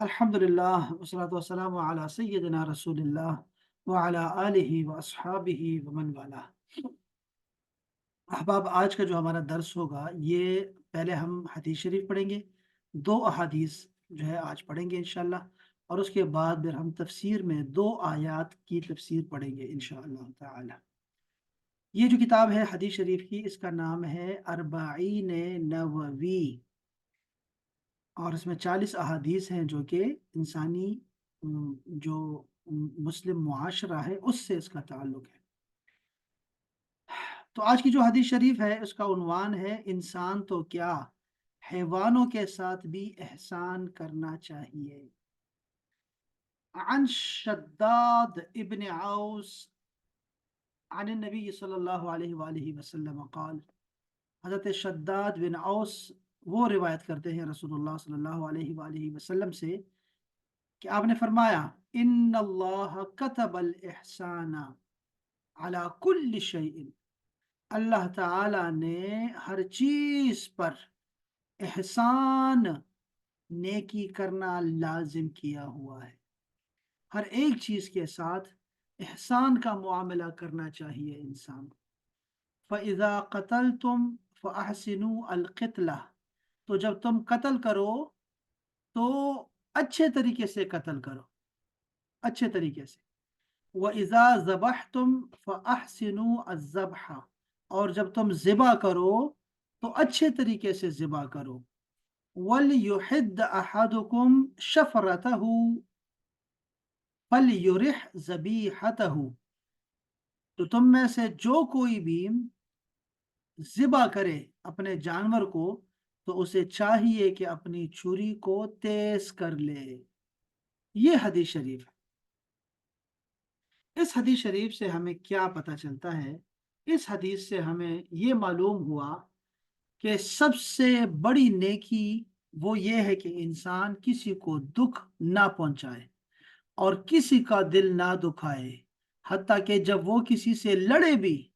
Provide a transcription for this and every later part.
अल्हम्दुलिल्लाह वस्सलातु वस्सलामु अला सय्यिदिना रसूलिल्लाह व अला आलिहि व अस्हाबिहि व मन वाला। अहबाब, आज का जो हमारा दर्स होगा ये पहले हम हदीस शरीफ पढ़ेंगे। दो अहादीस जो है आज पढ़ेंगे इंशाअल्लाह, और उसके बाद फिर हम तफसीर में दो आयात की तफसीर पढ़ेंगे इंशाअल्लाह ताला। ये जो किताब है हदीस शरीफ की, इसका नाम है अरबाईन नववी, और इसमें 40 अहादीस हैं जो कि इंसानी जो मुस्लिम मुआशरा है उससे इसका ताल्लुक है। तो आज की जो हदीस शरीफ है उसका उन्वान है, इंसान तो क्या हैवानों के साथ भी एहसान करना चाहिए। अन शद्दाद इब्न औस अन नबी सल्लल्लाहु अलैहि वसल्लम क़ाल, हज़रत शद्दाद बिन औस वो रिवायत करते हैं रसूलुल्लाह सल्लल्लाहु अलैहि वसल्लम से कि आपने फरमाया, इन्नल्लाह कतबल इहसाना अला कुल्ली शैइन, अल्लाह ताला ने हर चीज पर एहसान नेकी करना लाजिम किया हुआ है। हर एक चीज के साथ एहसान का मुआमला करना चाहिए इंसान को। फ़इज़ा क़तलतुम फ़अहसिनु अल-क़ितला, तो जब तुम कत्ल करो तो अच्छे तरीके से कत्ल करो, अच्छे तरीके से। वइज़ा ज़बहतुम फ़अहसिनु अज़्ज़बह, और जब तुम ज़िबा करो तो अच्छे तरीके से ज़िबा करो। वलयुहिद्द अहदुकुम शफ़रतहु फलयुरिह ज़बीहतहु, तो तुम में से जो कोई भी ज़िबा करे अपने जानवर को तो उसे चाहिए कि अपनी छुरी को तेज कर ले। ये हदीस शरीफ है। इस हदीस शरीफ से हमें क्या पता चलता है? इस हदीस से हमें ये मालूम हुआ कि सबसे बड़ी नेकी वो ये है कि इंसान किसी को दुख ना पहुंचाए और किसी का दिल ना दुखाए। हत्ता कि जब वो किसी से लड़े भी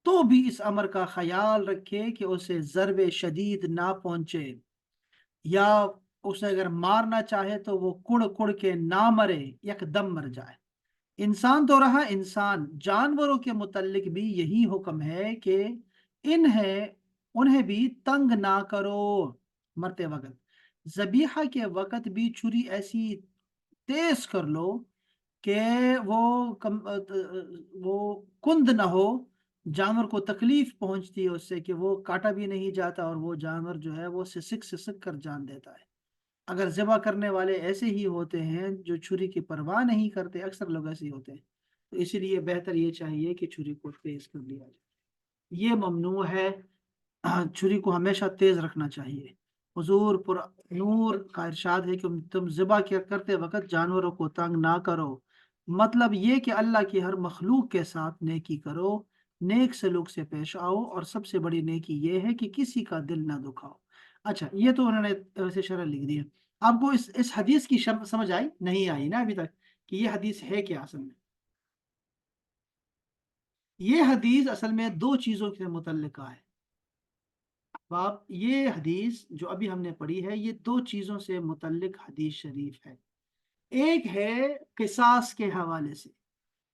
तो भी इस अमर का ख्याल रखे कि उसे ज़रबे शदीद ना पहुंचे, या उसे अगर मारना चाहे तो वो कुड़ कुड़ के ना मरे, एकदम मर जाए। इंसान तो रहा इंसान, जानवरों के मुतल्लिक भी यही हुक्म है कि इन्हें उन्हें भी तंग ना करो। मरते वक्त, ज़बीहा के वक्त भी छुरी ऐसी तेज कर लो कि वो कुंद ना हो, जानवर को तकलीफ पहुंचती है उससे कि वो काटा भी नहीं जाता और वो जानवर जो है वो सिसक सिसक कर जान देता है। अगर ज़िबा करने वाले ऐसे ही होते हैं जो छुरी की परवाह नहीं करते, अक्सर लोग ऐसे ही होते हैं, तो इसीलिए बेहतर ये चाहिए कि छुरी को तेज कर लिया जाए। ये ममनू है, छुरी को हमेशा तेज रखना चाहिए। हुजूर पुर नूर का इरशाद है कि तुम ज़िबा क्या करते वक्त जानवरों को तंग ना करो। मतलब ये कि अल्लाह की हर मखलूक के साथ नेकी करो, नेक सलूक से पेश आओ, और सबसे बड़ी नेकी ये है कि किसी का दिल ना दुखाओ। अच्छा, ये तो उन्होंने वैसे शरह लिख दी है। आपको इस हदीस की समझ आई नहीं आई ना अभी तक कि ये हदीस है क्या असल में? ये हदीस असल में दो चीजों से मुतल्लिका है। बाप, ये हदीस जो अभी हमने पढ़ी है ये दो चीजों से मुतल्लिक हदीस शरीफ है। एक है किसास के हवाले से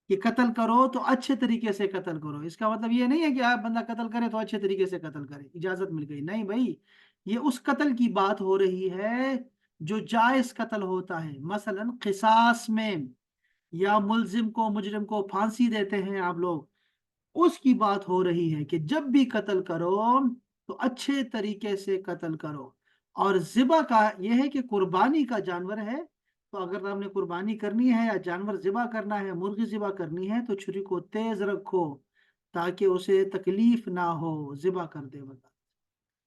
कि कत्ल करो तो अच्छे तरीके से कत्ल करो। इसका मतलब ये नहीं है कि आप बंदा कत्ल करे तो अच्छे तरीके से कत्ल करे, इजाजत मिल गई, नहीं भाई। ये उस कत्ल की बात हो रही है जो जायज कत्ल होता है। मसलन किसास में, या मुल्जिम को मुजरिम को फांसी देते हैं आप लोग, उसकी बात हो रही है कि जब भी कत्ल करो तो अच्छे तरीके से कत्ल करो। और ज़िबा का यह है कि कुर्बानी का जानवर है, तो अगर आपने कुर्बानी करनी है या जानवर ज़िबा करना है, मुर्गी ज़िबा करनी है, तो छुरी को तेज रखो ताकि उसे तकलीफ ना हो ज़िबा कर दे वक्त।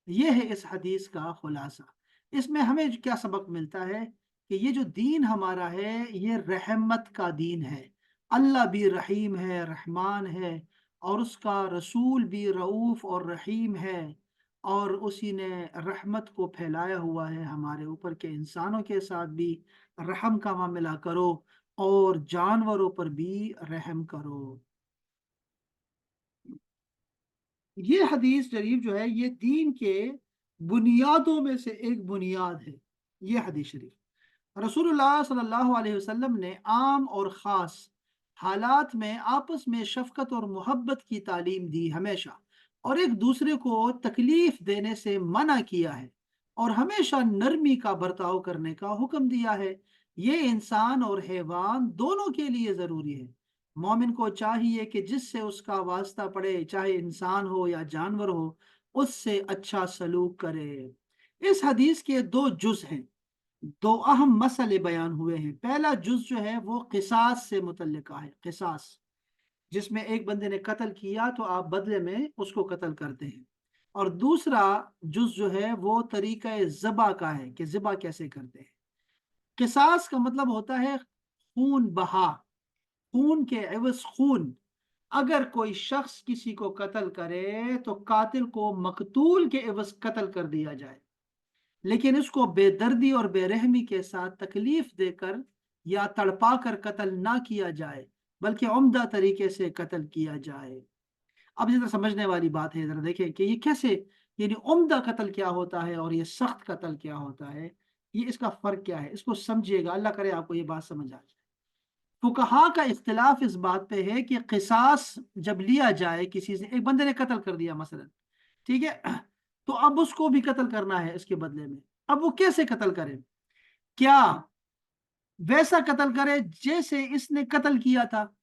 यह है इस हदीस का खुलासा। इसमें हमें क्या सबक मिलता है कि ये जो दीन हमारा है ये रहमत का दीन है। अल्लाह भी रहीम है, रहमान है, और उसका रसूल भी रऊफ और रहीम है। और उसी ने रहमत को फैलाया हुआ है हमारे ऊपर के इंसानों के साथ भी रहम का मामला करो और जानवरों पर भी रहम करो। ये हदीस शरीफ जो है ये दीन के बुनियादों में से एक बुनियाद है, ये हदीस शरीफ। रसूलुल्लाह सल्लल्लाहु अलैहि वसल्लम ने आम और ख़ास हालात में आपस में शफ़क़त और मोहब्बत की तालीम दी हमेशा, और एक दूसरे को तकलीफ देने से मना किया है, और हमेशा नरमी का बर्ताव करने का हुक्म दिया है। ये इंसान और हैवान दोनों के लिए ज़रूरी है। मोमिन को चाहिए कि जिससे उसका वास्ता पड़े, चाहे इंसान हो या जानवर हो, उससे अच्छा सलूक करे। इस हदीस के दो जुज़ हैं, दो अहम मसले बयान हुए हैं। पहला जुज जो है वो किसास से मुतल्लिका है, किसास, जिसमें एक बंदे ने कत्ल किया तो आप बदले में उसको कत्ल करते हैं। और दूसरा जुज जो है वो तरीका ज़बा का है कि ज़बा कैसे करते हैं। किसास का मतलब होता है खून बहा, खून के एवज खून। अगर कोई शख्स किसी को कत्ल करे तो कातिल को मकतूल के एवज कत्ल कर दिया जाए, लेकिन इसको बेदर्दी और बेरहमी के साथ तकलीफ देकर या तड़पा कर कत्ल ना किया जाए, बल्कि उम्दा तरीके से कत्ल किया जाए। अब जरा समझने वाली बात है, जरा देखें कि ये कैसे, यानी उम्दा कत्ल क्या होता है और ये सख्त कत्ल क्या होता है, ये इसका फर्क क्या है, इसको समझिएगा, अल्लाह करे आपको ये बात समझ आ जाए। फुकहा का इख्तिलाफ इस बात पे है कि किसास जब लिया जाए, किसी से, एक बंदे ने कत्ल कर दिया मसलन, ठीक है, तो अब उसको भी कत्ल करना है इसके बदले में। अब वो कैसे कत्ल करे? क्या वैसा कत्ल करे जैसे इसने कत्ल किया था,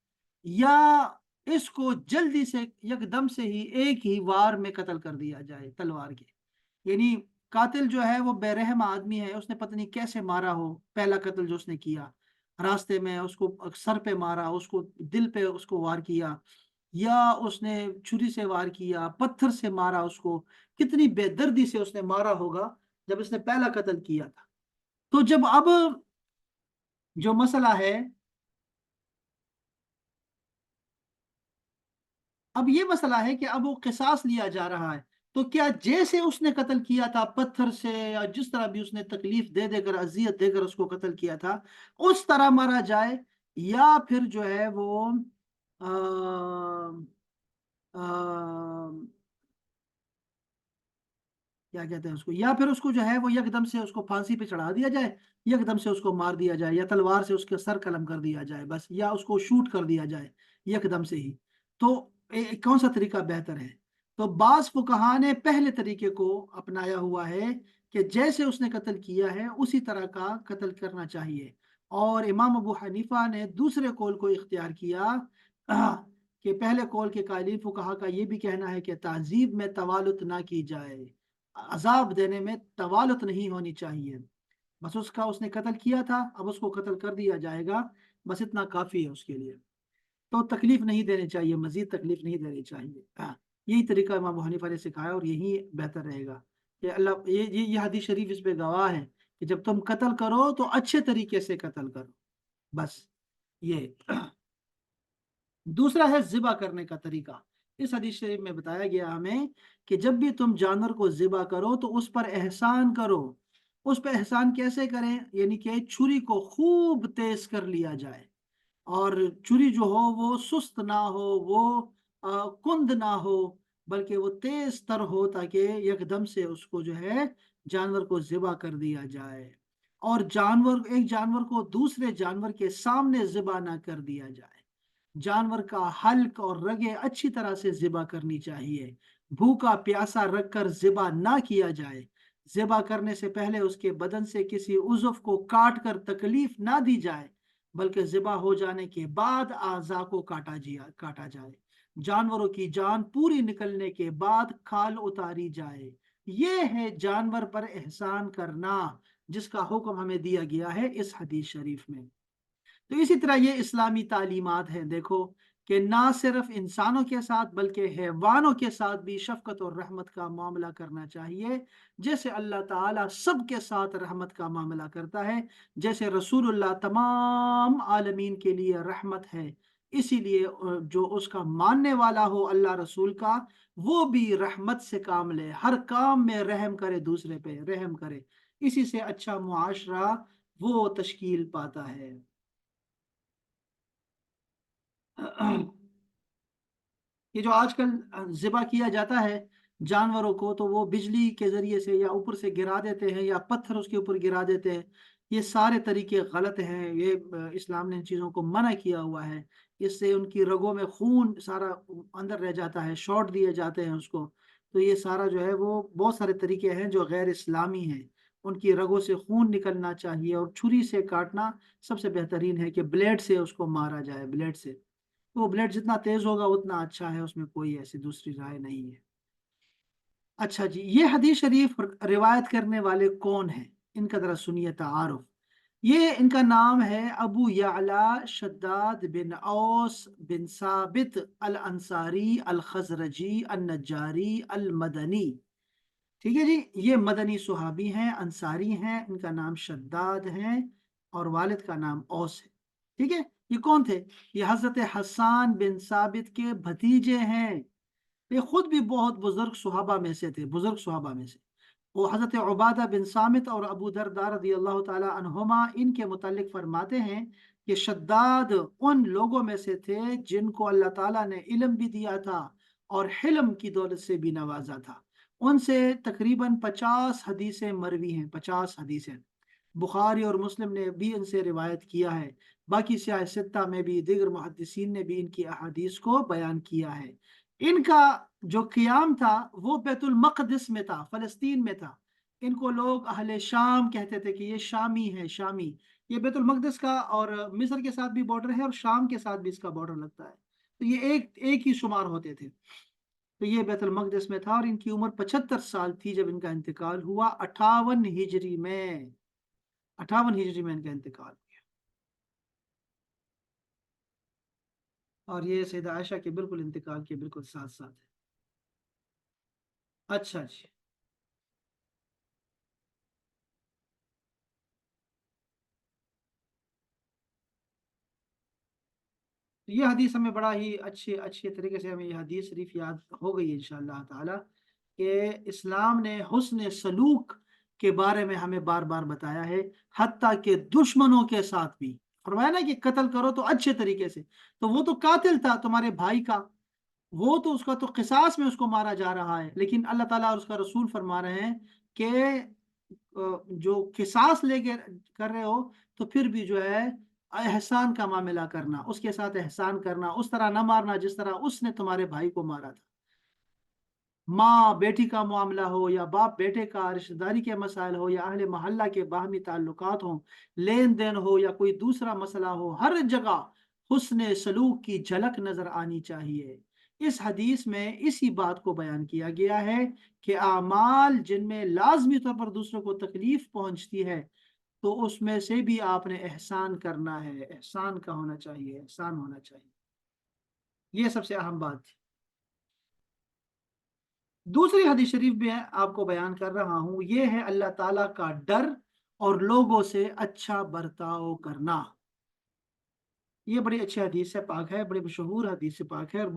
या इसको जल्दी से एकदम से ही एक ही वार में कत्ल कर दिया जाए तलवार के? यानी कातिल जो है वो बेरहम आदमी है, उसने पता नहीं कैसे मारा हो, पहला कत्ल जो उसने किया रास्ते में उसको सर पे मारा, उसको दिल पे उसको वार किया, या उसने छुरी से वार किया, पत्थर से मारा उसको, कितनी बेदर्दी से उसने मारा होगा जब उसने पहला कत्ल किया था। तो जब अब जो मसला है, अब ये मसला है कि अब वो किसास लिया जा रहा है, तो क्या जैसे उसने कत्ल किया था पत्थर से, या जिस तरह भी उसने तकलीफ दे देकर अजियत देकर उसको कत्ल किया था, उस तरह मारा जाए, या फिर जो है वो आ, आ, क्या कहते हैं उसको, या फिर उसको जो है वो एकदम से उसको फांसी पे चढ़ा दिया जाए, एकदम से उसको मार दिया जाए, या तलवार से उसके सर कलम कर दिया जाए बस, या उसको शूट कर दिया जाए एकदम से ही। तो कौन सा तरीका बेहतर है? तो बाज फुकहा ने पहले तरीके को अपनाया हुआ है कि जैसे उसने कत्ल किया है उसी तरह का कत्ल करना चाहिए, और इमाम अबू हनीफा ने दूसरे कौल को इख्तियार किया कि पहले कौल के कायलीन फुकहा का ये भी कहना है कि तहजीब में तवालुत ना की जाए, अजाब देने में तवालुत नहीं होनी चाहिए। बस उसका उसने कत्ल किया था, अब उसको कत्ल कर दिया जाएगा, बस इतना काफी है उसके लिए। तो तकलीफ नहीं देनी चाहिए, मजीद तकलीफ नहीं देनी चाहिए। यही तरीका इमाम अबू हनीफा ने सिखाया, और यही बेहतर रहेगा कि अल्लाह, ये हदीस शरीफ इस पे गवाह है कि जब तुम कत्ल करो तो अच्छे तरीके से कत्ल करो, बस ये। दूसरा है जिबा करने का तरीका। इस हदीस शरीफ में बताया गया हमें कि जब भी तुम जानवर को जिबा करो तो उस पर एहसान करो। उस पर एहसान कैसे करें? यानी कि छुरी को खूब तेज कर लिया जाए, और छुरी जो हो वो सुस्त ना हो, वो कुंद ना हो, बल्कि वो तेज तर हो, ताकि एकदम से उसको जो है जानवर को जिबा कर दिया जाए, और जानवर, एक जानवर को दूसरे जानवर के सामने जिबा ना कर दिया जाए। जानवर का हल्क और रगे अच्छी तरह से जिबा करनी चाहिए। भूखा प्यासा रखकर जिबा ना किया जाए। जिबा करने से पहले उसके बदन से किसी उज़्व को काट कर तकलीफ ना दी जाए, बल्कि जिबा हो जाने के बाद आज़ा को काटा जाए। जानवरों की जान पूरी निकलने के बाद खाल उतारी जाए। ये है जानवर पर एहसान करना, जिसका हुक्म हमें दिया गया है इस हदीस शरीफ में। तो इसी तरह ये इस्लामी तालीमात हैं, देखो, कि ना सिर्फ इंसानों के साथ बल्कि हैवानों के साथ भी शफकत और रहमत का मामला करना चाहिए, जैसे अल्लाह ताला सबके साथ रहमत का मामला करता है, जैसे रसूलुल्लाह तमाम आलमीन के लिए रहमत है। इसीलिए जो उसका मानने वाला हो अल्लाह रसूल का, वो भी रहमत से काम ले, हर काम में रहम करे, दूसरे पे रहम करे। इसी से अच्छा मुआशरा वो तश्कील पाता है। ये जो आजकल ज़िबा किया जाता है जानवरों को, तो वो बिजली के जरिए से या ऊपर से गिरा देते हैं, या पत्थर उसके ऊपर गिरा देते हैं, یہ سارے طریقے غلط ہیں، یہ اسلام نے ان چیزوں کو منع کیا ہوا ہے، اس سے ان کی رگوں میں خون سارا اندر رہ جاتا ہے، شارٹ دیے جاتے ہیں اس کو، تو یہ سارا جو ہے وہ بہت سارے طریقے ہیں جو غیر اسلامی ہیں، ان کی رگوں سے خون نکلنا چاہیے، اور چھری سے کاٹنا سب سے بہترین ہے کہ بلیڈ سے اس کو مارا جائے، بلیڈ سے، تو وہ بلیڈ جتنا تیز ہوگا اتنا اچھا ہے، اس میں کوئی ایسی دوسری رائے نہیں ہے۔ اچھا جی، یہ حدیث شریف روایت کرنے والے کون ہیں؟ ان کا ذرا سنیے تعارف۔ یہ ان کا نام ہے ابو یعلا شداد بن اوس بن ثابت الانصاری الخزرجی النجاری المدنی، ٹھیک ہے جی، یہ مدنی صحابی ہیں، انصاری ہیں، ان کا نام شداد ہے اور والد کا نام اوس ہے، ٹھیک ہے۔ یہ کون تھے؟ یہ حضرت حسان بن ثابت کے بھتیجے ہیں، یہ خود بھی بہت بزرگ صحابہ میں سے تھے، بزرگ صحابہ میں سے۔ وہ حضرت عبادہ بن سامت اور ابو درداء رضی اللہ تعالی عنہما ان کے متعلق فرماتے ہیں کہ شداد ان لوگوں میں سے تھے جن کو اللہ تعالیٰ نے علم بھی دیا تھا اور حلم کی دولت سے بھی نوازا تھا۔ ان سے تقریباً 50 حدیثیں مروی ہیں، 50 حدیثیں، بخاری اور مسلم نے بھی ان سے روایت کیا ہے، باقی سیاہ ستہ میں بھی دیگر محدثین نے بھی ان کی احادیث کو بیان کیا ہے۔ ان کا جو قیام تھا وہ بیت المقدس میں تھا، فلسطین میں تھا، ان کو لوگ اہل شام کہتے تھے کہ یہ شامی ہے، شامی، یہ بیت المقدس کا اور مصر کے ساتھ بھی بارڈر ہے اور شام کے ساتھ بھی اس کا بارڈر لگتا ہے، تو یہ ایک ہی شمار ہوتے تھے، تو یہ بیت المقدس میں تھا، اور ان کی عمر 75 سال تھی جب ان کا انتقال ہوا، 58 ہجری میں، 58 ہجری میں ان کا انتقال ہوا، اور یہ سیدہ عائشہ کے بالکل انتقال کے بالکل ساتھ ساتھ ہے۔ اچھا جی، یہ حدیث ہمیں بڑا ہی اچھے طریقے سے ہمیں یہ حدیث شریف یاد ہو گئی انشاءاللہ تعالی، کہ اسلام نے حسن سلوک کے بارے میں ہمیں بار بار بتایا ہے، حتیٰ کہ دشمنوں کے ساتھ بھی فرمایا نا کہ قتل کرو تو اچھے طریقے سے، تو وہ تو قاتل تھا تمہارے بھائی کا، وہ تو اس کا تو قصاص میں اس کو مارا جا رہا ہے، لیکن اللہ تعالیٰ اور اس کا رسول فرما رہے ہیں کہ جو قصاص لے کے کر رہے ہو تو پھر بھی جو ہے احسان کا معاملہ کرنا، اس کے ساتھ احسان کرنا، اس طرح نہ مارنا جس طرح اس نے تمہارے بھائی کو مارا تھا۔ ماں بیٹی کا معاملہ ہو یا باپ بیٹے کا، رشتہ داری کے مسائل ہو یا اہل محلہ کے باہمی تعلقات ہوں، لین دین ہو یا کوئی دوسرا مسئلہ ہو، ہر جگہ حسن سلوک کی جھلک نظر آنی چاہیے۔ اس حدیث میں اسی بات کو بیان کیا گیا ہے کہ اعمال جن میں لازمی طور پر دوسروں کو تکلیف پہنچتی ہے تو اس میں سے بھی آپ نے احسان کرنا ہے، احسان کا ہونا چاہیے، احسان ہونا چاہیے، یہ سب سے اہم بات تھی۔ دوسری حدیث شریف میں آپ کو بیان کر رہا ہوں، یہ ہے اللہ تعالیٰ کا ڈر اور لوگوں سے اچھا برتاؤ کرنا، یہ بڑی اچھی حدیث سے پاک ہے، بڑی مشہور حدیث سے پاک ہے، اور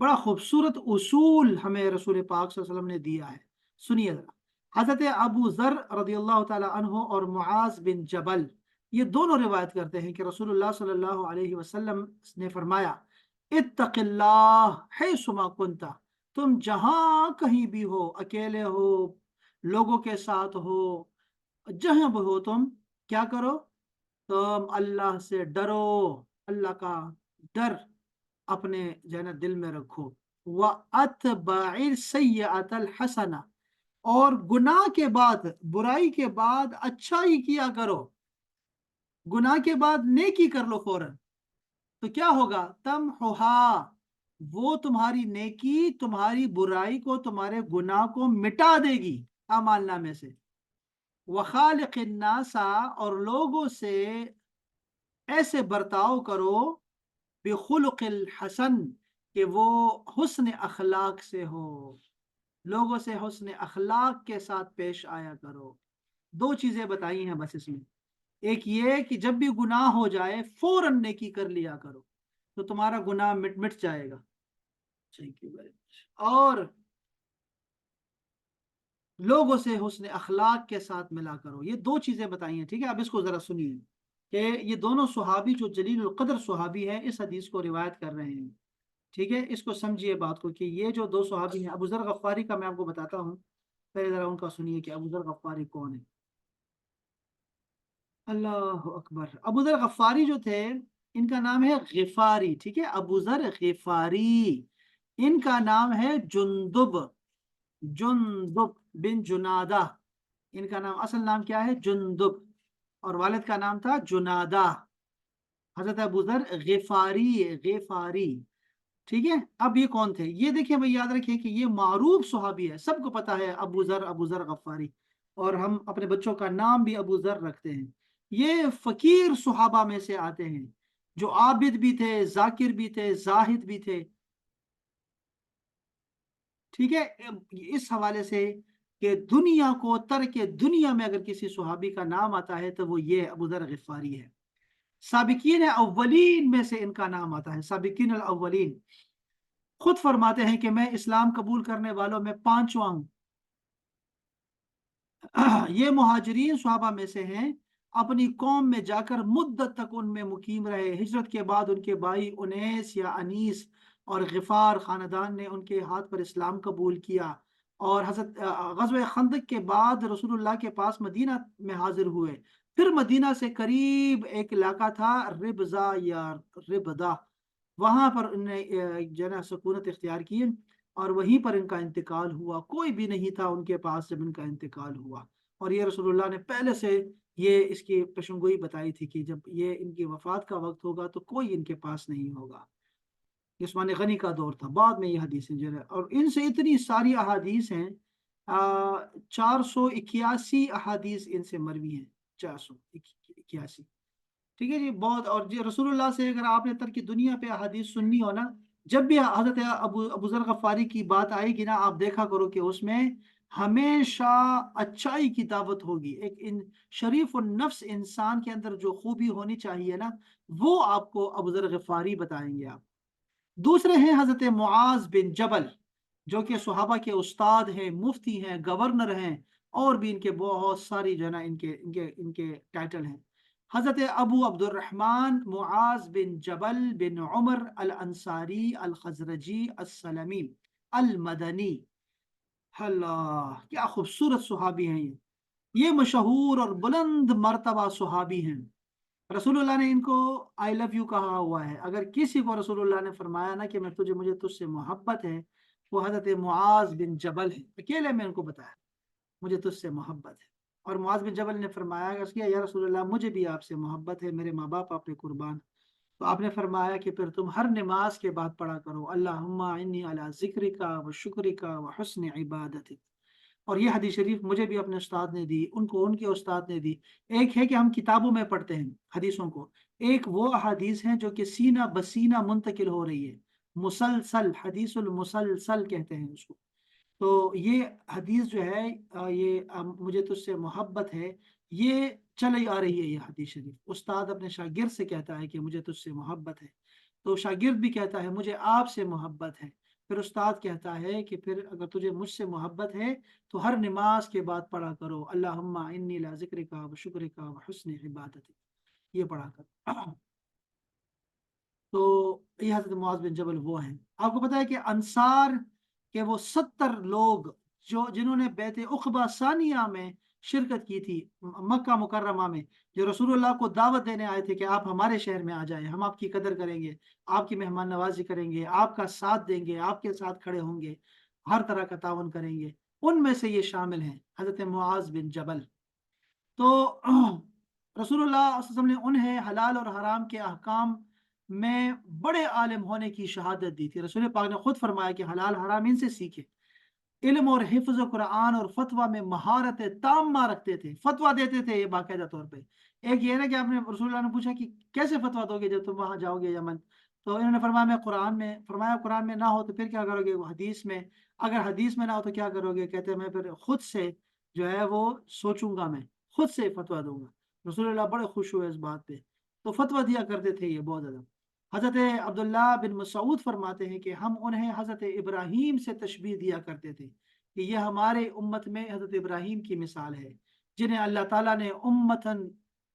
بڑا خوبصورت اصول ہمیں رسول پاک صلی اللہ علیہ وسلم نے دیا ہے، سنیے ذرا۔ حضرت ابو ذر رضی اللہ تعالی عنہ اور معاذ بن جبل یہ دونوں روایت کرتے ہیں کہ رسول اللہ صلی اللہ علیہ وسلم نے فرمایا، اتق اللہ حیثما کنت، تم جہاں کہیں بھی ہو، اکیلے ہو، لوگوں کے ساتھ ہو، جہاں بھی ہو تم کیا کرو؟ تم اللہ سے ڈرو، اللہ کا ڈر اپنے جو دل میں رکھو، وَأَتْبَعِ السَّيِّئَةَ الْحَسَنَةَ، اور گناہ کے بعد، برائی کے بعد اچھا ہی کیا کرو، گناہ کے بعد نیکی کر لو فوراً، تو کیا ہوگا؟ تمحوہا، وہ تمہاری نیکی تمہاری برائی کو، تمہارے گناہ کو مٹا دے گی اعمال نامے سے۔ وخالق الناس، اور لوگوں سے ایسے برتاؤ کرو، بخلق الحسن، کہ وہ حسن اخلاق سے ہو، لوگوں سے حسن اخلاق کے ساتھ پیش آیا کرو۔ دو چیزیں بتائی ہیں بس اس میں، ایک یہ کہ جب بھی گناہ ہو جائے فوراً نیکی کر لیا کرو تو تمہارا گناہ مٹ جائے گا، تھینک یو ویری مچ، اور لوگوں سے حسن اخلاق کے ساتھ ملا کرو، یہ دو چیزیں بتائی ہیں، ٹھیک ہے۔ اب اس کو ذرا سنیے کہ یہ دونوں صحابی جو جلیل القدر صحابی ہیں اس حدیث کو روایت کر رہے ہیں، ٹھیک ہے، اس کو سمجھیے بات کو کہ یہ جو دو صحابی ہیں، ابو ذر غفاری کا میں آپ کو بتاتا ہوں، پہلے ذرا ان کا سنیے کہ ابو ذر غفاری کون ہے۔ अल्लाह अकबर। अबू जर गफ्फारी जो थे, इनका नाम है गिफारी, ठीक है, अबू जर गिफारी। इनका नाम है जुंदुब, जुंदुब बिन जुनादा। इनका नाम, असल नाम क्या है? जुंदुब। और वालिद का नाम था जुनादा। हजरत अबू जर गिफारी, गिफारी। ठीक है। अब ये कौन थे? ये देखिए भाई, याद रखिए कि ये मारूफ सुहाबी है, सबको पता है अबू जर, अबू जर गफ्फारी। और हम अपने बच्चों का नाम भी अबू जर रखते हैं। ये फकीर सुहाबा में से आते हैं, जो आबिद भी थे, जाकिर भी थे, जाहिद भी थे। ठीक है। इस हवाले से कि दुनिया को तरक दुनिया में अगर किसी सुहाबी का नाम आता है तो वो ये अबू जर गिफारी है। साबिकीन अव्वलीन में से इनका नाम आता है, साबिकीन अल अव्वलीन। खुद फरमाते हैं कि मैं इस्लाम कबूल करने वालों में पांचवा हूं। ये मुहाजिरीन सहाबा में से हैं। अपनी कौम में जाकर मुद्दत तक उनमें मुकीम रहे। हिजरत के बाद उनके भाई उनैस या अनीस और गिफार खानदान ने उनके हाथ पर इस्लाम कबूल किया। और हजरत ग़ज़वे खंदक के बाद रसूलुल्लाह के पास मदीना में हाजिर हुए। फिर मदीना से करीब एक इलाका था रिबजा या रिबदा, वहां पर उन्हें जो है ना सुकूनत इख्तियार की। और वहीं पर इनका इंतकाल हुआ। कोई भी नहीं था उनके पास जब इनका इंतकाल हुआ। और ये रसूलुल्लाह ने पहले से ये इसकी पेशंगोई बताई थी कि जब ये इनकी वफात का वक्त होगा तो कोई इनके पास नहीं होगा। ये उस्मान गनी का दौर था। बाद में ये हदीसें जो है, और इनसे इतनी सारी अहादीस हैं, 481 अहादीस इनसे मरवी हैं, 481। ठीक है जी, बहुत। और जी रसूलुल्लाह से अगर आपने तरक दुनिया पे अहादीस सुननी हो ना, जब भी हजरत अबू जर गफ्फारी की बात आएगी ना, आप देखा करो कि उसमें हमेशा अच्छाई की दावत होगी। एक इन शरीफ और नफ्स इंसान के अंदर जो खूबी होनी चाहिए ना, वो आपको अबू जर गफ्फारी बताएंगे आप। दूसरे हैं हजरत मुआज बिन जबल, जो कि सुहाबा के उस्ताद हैं, मुफ्ती हैं, गवर्नर हैं। और भी इनके बहुत सारी जो है ना, इनके इनके इनके टाइटल हैं। हजरत अबू अब्दुर्रहमान मुआज बिन जबल बिन उमर अल अंसारी अल खजरजी अस्सलमी अल मदनी। अल्लाह, क्या खूबसूरत सुहाबी हैं ये मशहूर और बुलंद मर्तबा सुहाबी हैं। रसूलुल्लाह ने इनको आई लव यू कहा हुआ है। अगर किसी को रसूलुल्लाह ने फरमाया ना कि मैं तुझे, मुझे तुझसे मोहब्बत है, वो हजरत मुआज बिन जबल है। अकेले में उनको बताया मुझे तुझसे मोहब्बत है। और मुआज बिन जबल ने फरमाया कि या रसूलुल्लाह, मुझे भी आपसे मोहब्बत है, मेरे माँ बाप आप पे कुर्बान। तो आपने फरमाया कि फिर तुम हर नमाज के बाद पढ़ा करो, अल्लाहुम्मा इन्नी अला ज़िक्रिका व शुक्रिका व हुस्न इबादतिक। और ये हदीस शरीफ मुझे भी अपने उस्ताद ने दी, उनको उनके उस्ताद ने दी। एक है कि हम किताबों में पढ़ते हैं हदीसों को, एक वो हदीस है जो कि सीना बसीना मुंतकिल हो रही है, मुसलसल, हदीसुल मुसलसल कहते हैं उसको। तो ये हदीस जो है, ये मुझे तुझसे मोहब्बत है, ये चली आ रही है। ये हदीस शरीफ उस्ताद अपने शागिर्द से कहता है कि मुझे तुझसे मोहब्बत है, तो शागिर्द भी कहता है मुझे आपसे मोहब्बत है। फिर उस्ताद कहता है कि फिर अगर तुझे मुझसे मोहब्बत है तो हर नमाज के बाद पढ़ा करो, अल्लाहुम्मा इन्नी ला ज़िक्रिका व शुक्रिका व हुस्न इबादतिक, ये पढ़ा कर। तो ये हजरत मुआज बिन जबल वो हैं। आपको पता है कि अंसार के वो 70 लोग जो जिन्होंने बैत उक़बा सानिया में शिरकत की थी, मक्का मुकर्रमा में, जो रसूलुल्लाह को दावत देने आए थे कि आप हमारे शहर में आ जाएं, हम आपकी कदर करेंगे, आपकी मेहमान नवाजी करेंगे, आपका साथ देंगे, आपके साथ खड़े होंगे, हर तरह का तावन करेंगे। उनमें से ये शामिल हैं हजरत मुआज बिन जबल। तो रसूलुल्लाह सल्लल्लाहु अलैहि वसल्लम ने उन्हें हलाल और हराम के अहकाम में बड़े आलिम होने की शहादत दी थी। रसूल पाक ने खुद फरमाया कि हलाल हराम इनसे सीखे। इल्म और हिफ्ज कुरान और फतवा में महारत ताम्मा रखते थे, फतवा देते थे ये बाकायदा तौर पे। एक ये ना कि आपने, रसूलुल्लाह ने पूछा कि कैसे फतवा दोगे जब तुम वहां जाओगे यमन, तो इन्होंने फरमाया मैं कुरान में, फरमाया कुरान में ना हो तो फिर क्या करोगे? वो हदीस में, अगर हदीस में ना हो तो क्या करोगे? कहते हैं मैं फिर खुद से जो है वो सोचूंगा, मैं खुद से फतवा दूंगा। रसूलुल्लाह बड़े खुश हुए इस बात पे। तो फतवा दिया करते थे ये बहुत ज्यादा। हजरत अब्दुल्ला बिन मसूद फरमाते हैं कि हम उन्हें हजरत इब्राहीम से तशबीह दिया करते थे कि ये हमारे उम्मत में हजरत इब्राहीम की मिसाल है, जिन्हें अल्लाह ताला ने उम्मतन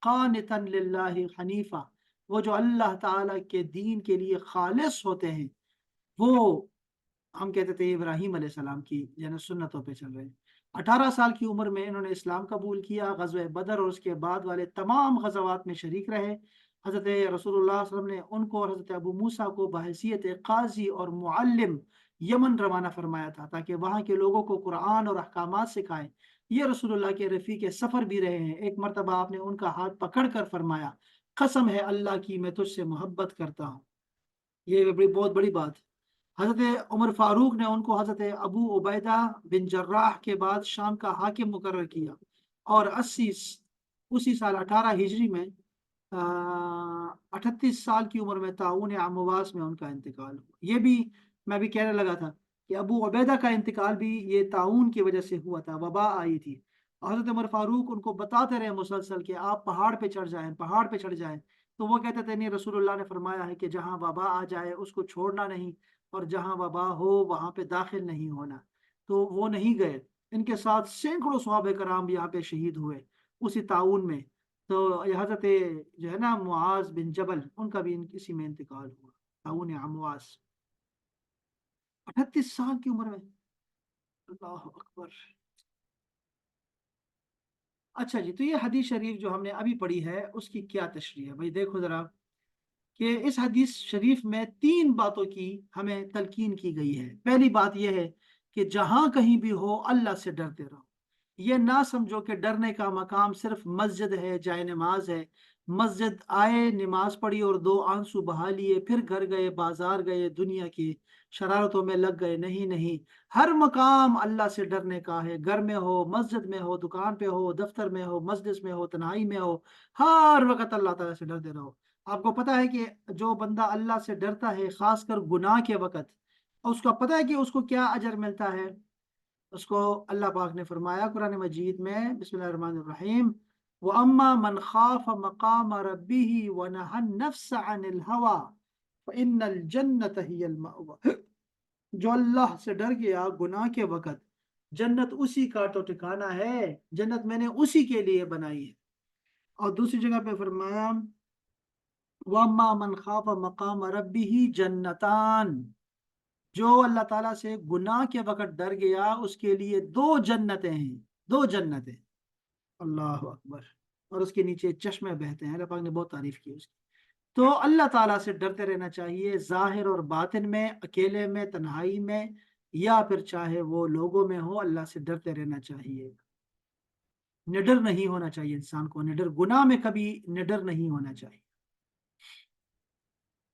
कानितन लिल्लाहि हनीफा, वो जो अल्लाह ताला के दीन के लिए खालिस होते हैं, वो हम कहते थे इब्राहीम अलैहिस्सलाम की जन सुन्नतों पे चल रहे हैं। 18 साल की उम्र में इन्होंने इस्लाम कबूल किया। ग़ज़वा बदर और उसके बाद वाले तमाम ग़ज़वात में शरीक रहे। हज़रत रसूलुल्लाह सल्लल्लाहु अलैहि वसल्लम ने उनको और हज़रत अबू मूसा को बहैसियत क़ाज़ी और मुअल्लिम यमन रवाना फरमाया था, ताकि वहाँ के लोगों को कुरान और अहकामात सिखाएं। ये रसूलुल्लाह के रफ़ीक़ सफ़र भी रहे हैं। एक मरतबा आपने उनका हाथ पकड़ कर फरमाया, कसम है अल्लाह की, मैं तुझसे मोहब्बत करता हूँ। ये बहुत बड़ी बात। हज़रत उमर फ़ारूक ने उनको हज़रत अबू उबैदा बिन जर्राह के बाद शाम का हाकिम मुकर्रर किया, और 80 उसी साल 18 हिजरी में 38 साल की उम्र में ताऊन अमवास में उनका इंतकाल हुआ। ये भी मैं भी कहने लगा था कि अबू उबैदा का इंतकाल भी ये ताऊन की वजह से हुआ था, वबा आई थी। हज़रत उमर फ़ारूक उनको बताते रहे मुसलसल कि आप पहाड़ पे चढ़ जाएं, पहाड़ पे चढ़ जाएं। तो वो कहते थे नहीं, रसूलुल्लाह ने फरमाया है कि जहाँ वबा आ जाए उसको छोड़ना नहीं, और जहाँ वबा हो वहाँ पे दाखिल नहीं होना। तो वो नहीं गए। इनके साथ सैकड़ों सहाबा कराम यहाँ पे शहीद हुए उसी ताउन में। तो ये हज़रत जो है ना मुआज बिन जबल, उनका भी इसी में इंतकाल हुआ, ताउन अमवास, 38 साल की उम्र में। अल्लाह अकबर। अच्छा जी, तो ये हदीस शरीफ जो हमने अभी पढ़ी है उसकी क्या तशरीह है भाई? देखो जरा कि इस हदीस शरीफ में तीन बातों की हमें तलकीन की गई है। पहली बात यह है कि जहां कहीं भी हो अल्लाह से डरते रहो। ये ना समझो कि डरने का मकाम सिर्फ मस्जिद है, जाए नमाज है। मस्जिद आए, नमाज पढ़ी और दो आंसू बहा लिए, फिर घर गए, बाजार गए, दुनिया की शरारतों में लग गए। नहीं नहीं, हर मकाम अल्लाह से डरने का है। घर में हो, मस्जिद में हो, दुकान पे हो, दफ्तर में हो, मजलिस में हो, तन्हाई में हो, हर वक्त अल्लाह ताला से डरते रहो। आपको पता है कि जो बंदा अल्लाह से डरता है, खासकर गुनाह के वक्त, उसका पता है कि उसको क्या अजर मिलता है? उसको अल्लाह पाक ने फरमाया कुरान मजीद में, बिस्मिल्लाहिर्रहमानिर्रहीम, व अम्मा मन खाफ मकाम रब्बिही व नहा नफ्स अनिल हवा फइन्नल जन्नत हियल मअवा। जो अल्लाह से डर गया गुनाह के वक्त, जन्नत उसी का तो ठिकाना है। जन्नत मैंने उसी के लिए बनाई है। और दूसरी जगह पे फरमाया, व अम्मा मन खाफ मकाम रब्बिही जन्नतान, जो अल्लाह ताला से गुनाह के वक्त डर गया उसके लिए दो जन्नतें हैं, दो जन्नतें। अल्लाह अकबर। और उसके नीचे चश्मे बहते हैं। अल्लाह पाक ने बहुत तारीफ की उसकी। तो अल्लाह ताला से डरते रहना चाहिए, जाहिर और बातिन में, अकेले में, तन्हाई में, या फिर चाहे वो लोगों में हो, अल्लाह से डरते रहना चाहिए। निडर नहीं होना चाहिए इंसान को, निडर गुनाह में कभी निडर नहीं होना चाहिए।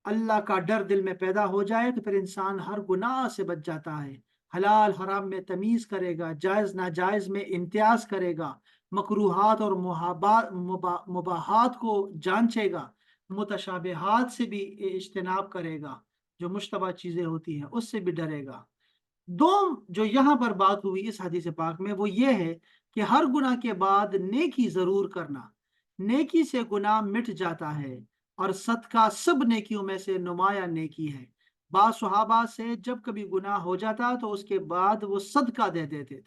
अल्लाह का डर दिल में पैदा हो जाए तो फिर इंसान हर गुनाह से बच जाता है। हलाल हराम में तमीज करेगा, जायज नाजायज में इम्तियाज करेगा, मकरूहात और मुबाहात को जांचेगा, मुतशाबिहात से भी इज्तनाब करेगा, जो मुश्तबा चीजें होती हैं उससे भी डरेगा। दो जो यहाँ पर बात हुई इस हदीस पाक में वो ये है कि हर गुनाह के बाद नेकी जरूर करना। नेकी से गुनाह मिट जाता है, और सदका सब नेकियों में से नुमाया नेकी है। बाद सुहाबा से जब कभी गुनाह हो जाता तो उसके बाद वो सदका दे देते थे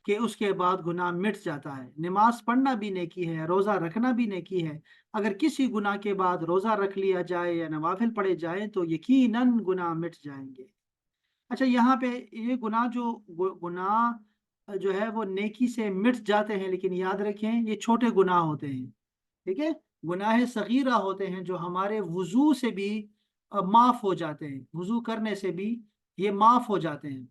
कि उसके बाद गुनाह मिट जाता है। नमाज पढ़ना भी नेकी है, रोजा रखना भी नेकी है। अगर किसी गुनाह के बाद रोजा रख लिया जाए या नवाफिल पढ़े जाए तो यकीनन गुनाह मिट जाएंगे। अच्छा, यहाँ पे ये गुनाह जो गुनाह जो है वो नेकी से मिट जाते हैं, लेकिन याद रखें ये छोटे गुनाह होते हैं। ठीक है, गुनाह सगीरा होते हैं जो हमारे वजू से भी माफ हो जाते हैं, वजू करने से भी ये माफ हो जाते हैं।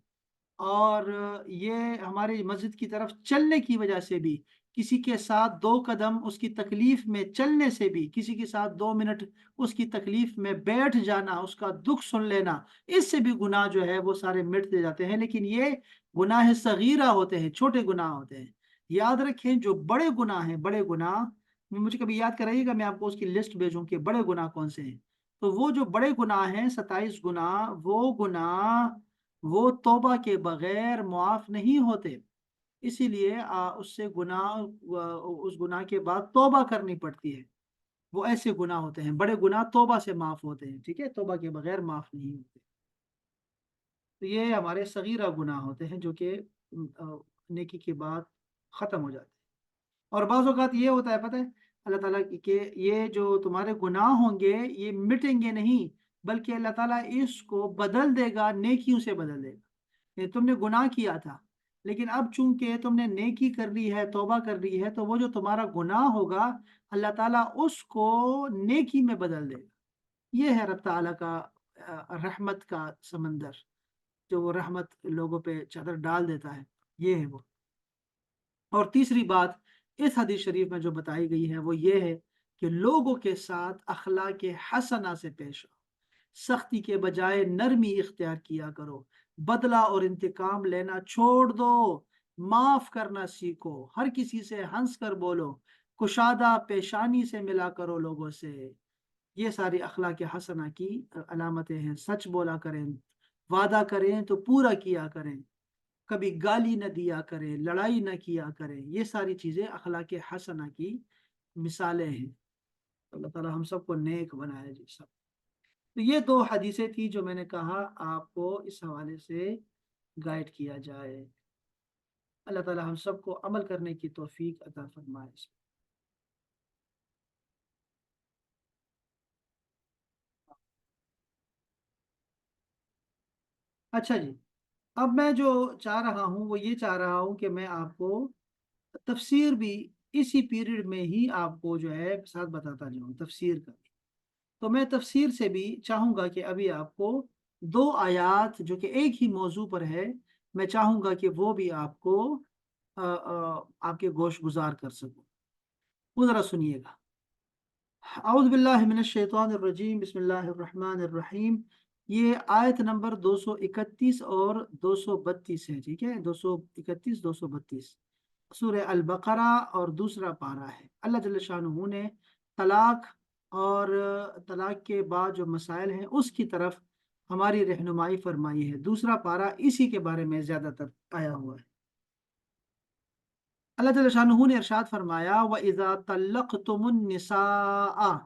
और ये हमारे मस्जिद की तरफ चलने की वजह से भी, किसी के साथ दो कदम उसकी तकलीफ में चलने से भी, किसी के साथ 2 मिनट उसकी तकलीफ में बैठ जाना, उसका दुख सुन लेना, इससे भी गुनाह जो है वो सारे मिटते जाते हैं। लेकिन ये गुनाह सगीरा होते हैं, छोटे गुनाह होते हैं। याद रखें जो बड़े गुनाह हैं, बड़े गुनाह मुझे कभी याद कराइएगा, मैं आपको उसकी लिस्ट भेजूं कि बड़े गुनाह कौन से हैं। तो वो जो बड़े गुनाह हैं, 27 गुनाह, वो गुनाह वो तौबा के बगैर मुआफ नहीं होते। इसीलिए उससे गुनाह उस गुनाह के बाद तौबा करनी पड़ती है। वो ऐसे गुनाह होते हैं, बड़े गुनाह तौबा से माफ होते हैं। ठीक है, तौबा के बगैर माफ नहीं होते। तो ये हमारे सगीरा गुनाह होते हैं जो कि नेकी के बाद खत्म हो जाते हैं। और बाज़ औक़ात ये होता है, पता है, अल्लाह ताला के ये जो तुम्हारे गुनाह होंगे ये मिटेंगे नहीं, बल्कि अल्लाह ताला इसको बदल देगा, नेकियों से बदल देगा। ये तुमने गुनाह किया था, لیکن اب چونکہ تم نے نیکی کر لی ہے، توبہ کر لی ہے، تو وہ جو تمہارا گناہ ہوگا اللہ تعالیٰ اس کو نیکی میں بدل دے گا۔ یہ ہے رب تعالیٰ کا رحمت کا سمندر، جو وہ رحمت لوگوں پہ چادر ڈال دیتا ہے، یہ ہے وہ۔ اور تیسری بات اس حدیث شریف میں جو بتائی گئی ہے وہ یہ ہے کہ لوگوں کے ساتھ اخلاق حسنہ سے پیش آؤ، سختی کے بجائے نرمی اختیار کیا کرو، بدلہ اور انتقام لینا چھوڑ دو، معاف کرنا سیکھو، ہر کسی سے ہنس کر بولو، کشادہ پیشانی سے ملا کرو لوگوں سے۔ یہ ساری اخلاق حسنہ کی علامتیں ہیں۔ سچ بولا کریں، وعدہ کریں تو پورا کیا کریں، کبھی گالی نہ دیا کریں، لڑائی نہ کیا کریں، یہ ساری چیزیں اخلاق حسنہ کی مثالیں ہیں۔ اللہ تعالی ہم سب کو نیک بنائے جی سب۔ تو یہ دو حدیثیں تھی جو میں نے کہا آپ کو اس حوالے سے گائیڈ کیا جائے۔ اللہ تعالی ہم سب کو عمل کرنے کی توفیق عطا فرمائے۔ اچھا جی، اب میں جو چاہ رہا ہوں وہ یہ چاہ رہا ہوں کہ میں آپ کو تفسیر بھی اسی پیریڈ میں ہی آپ کو جو ہے ساتھ بتاتا جاؤں، تفسیر کا بھی۔ تو میں تفسیر سے بھی چاہوں گا کہ ابھی آپ کو دو آیات جو کہ ایک ہی موضوع پر ہے، میں چاہوں گا کہ وہ بھی آپ کو آپ کے گوش گزار کر سکوں۔ وہ ذرا سنیے گا۔ اعوذ باللہ من الشیطان الرجیم، بسم اللہ الرحمن الرحیم۔ یہ آیت نمبر 231 اور 232 ہے، ٹھیک ہے، 231 232 سورہ البقرہ اور دوسرا پارہ ہے۔ اللہ جل شانہ نے طلاق اور طلاق کے بعد جو مسائل ہیں اس کی طرف ہماری رہنمائی فرمائی ہے۔ دوسرا پارہ اسی کے بارے میں زیادہ تر آیا ہوا ہے۔ اللہ جل شانہ نے ارشاد فرمایا وَإِذَا طَلَّقْتُمُ النِّسَاءَ،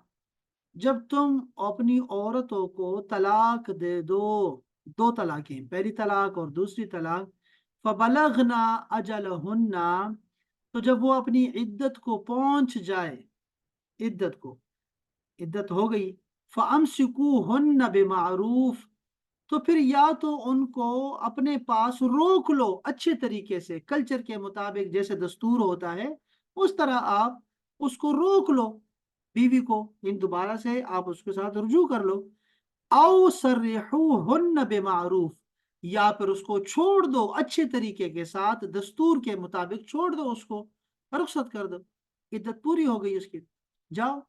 جب تم اپنی عورتوں کو طلاق دے دو، دو طلاقیں، پہلی طلاق اور دوسری طلاق، فَبَلَغْنَا أَجَلَهُنَّ، تو جب وہ اپنی عدت کو پہنچ جائے، عدت کو، عدت ہو گئی، فَأَمْسِكُوهُنَّ بِمَعْرُوفٍ، تو پھر یا تو ان کو اپنے پاس روک لو اچھے طریقے سے، کلچر کے مطابق جیسے دستور ہوتا ہے اس طرح آپ اس کو روک لو، بیوی کو، ان دوبارہ سے آپ اس کے ساتھ رجوع کر لو، او سرحوہن بمعروف، یا پھر اس کو چھوڑ دو اچھے طریقے کے ساتھ، دستور کے مطابق چھوڑ دو، اس کو رخصت کر دو، عدت پوری ہو گئی اس کی، جاؤ۔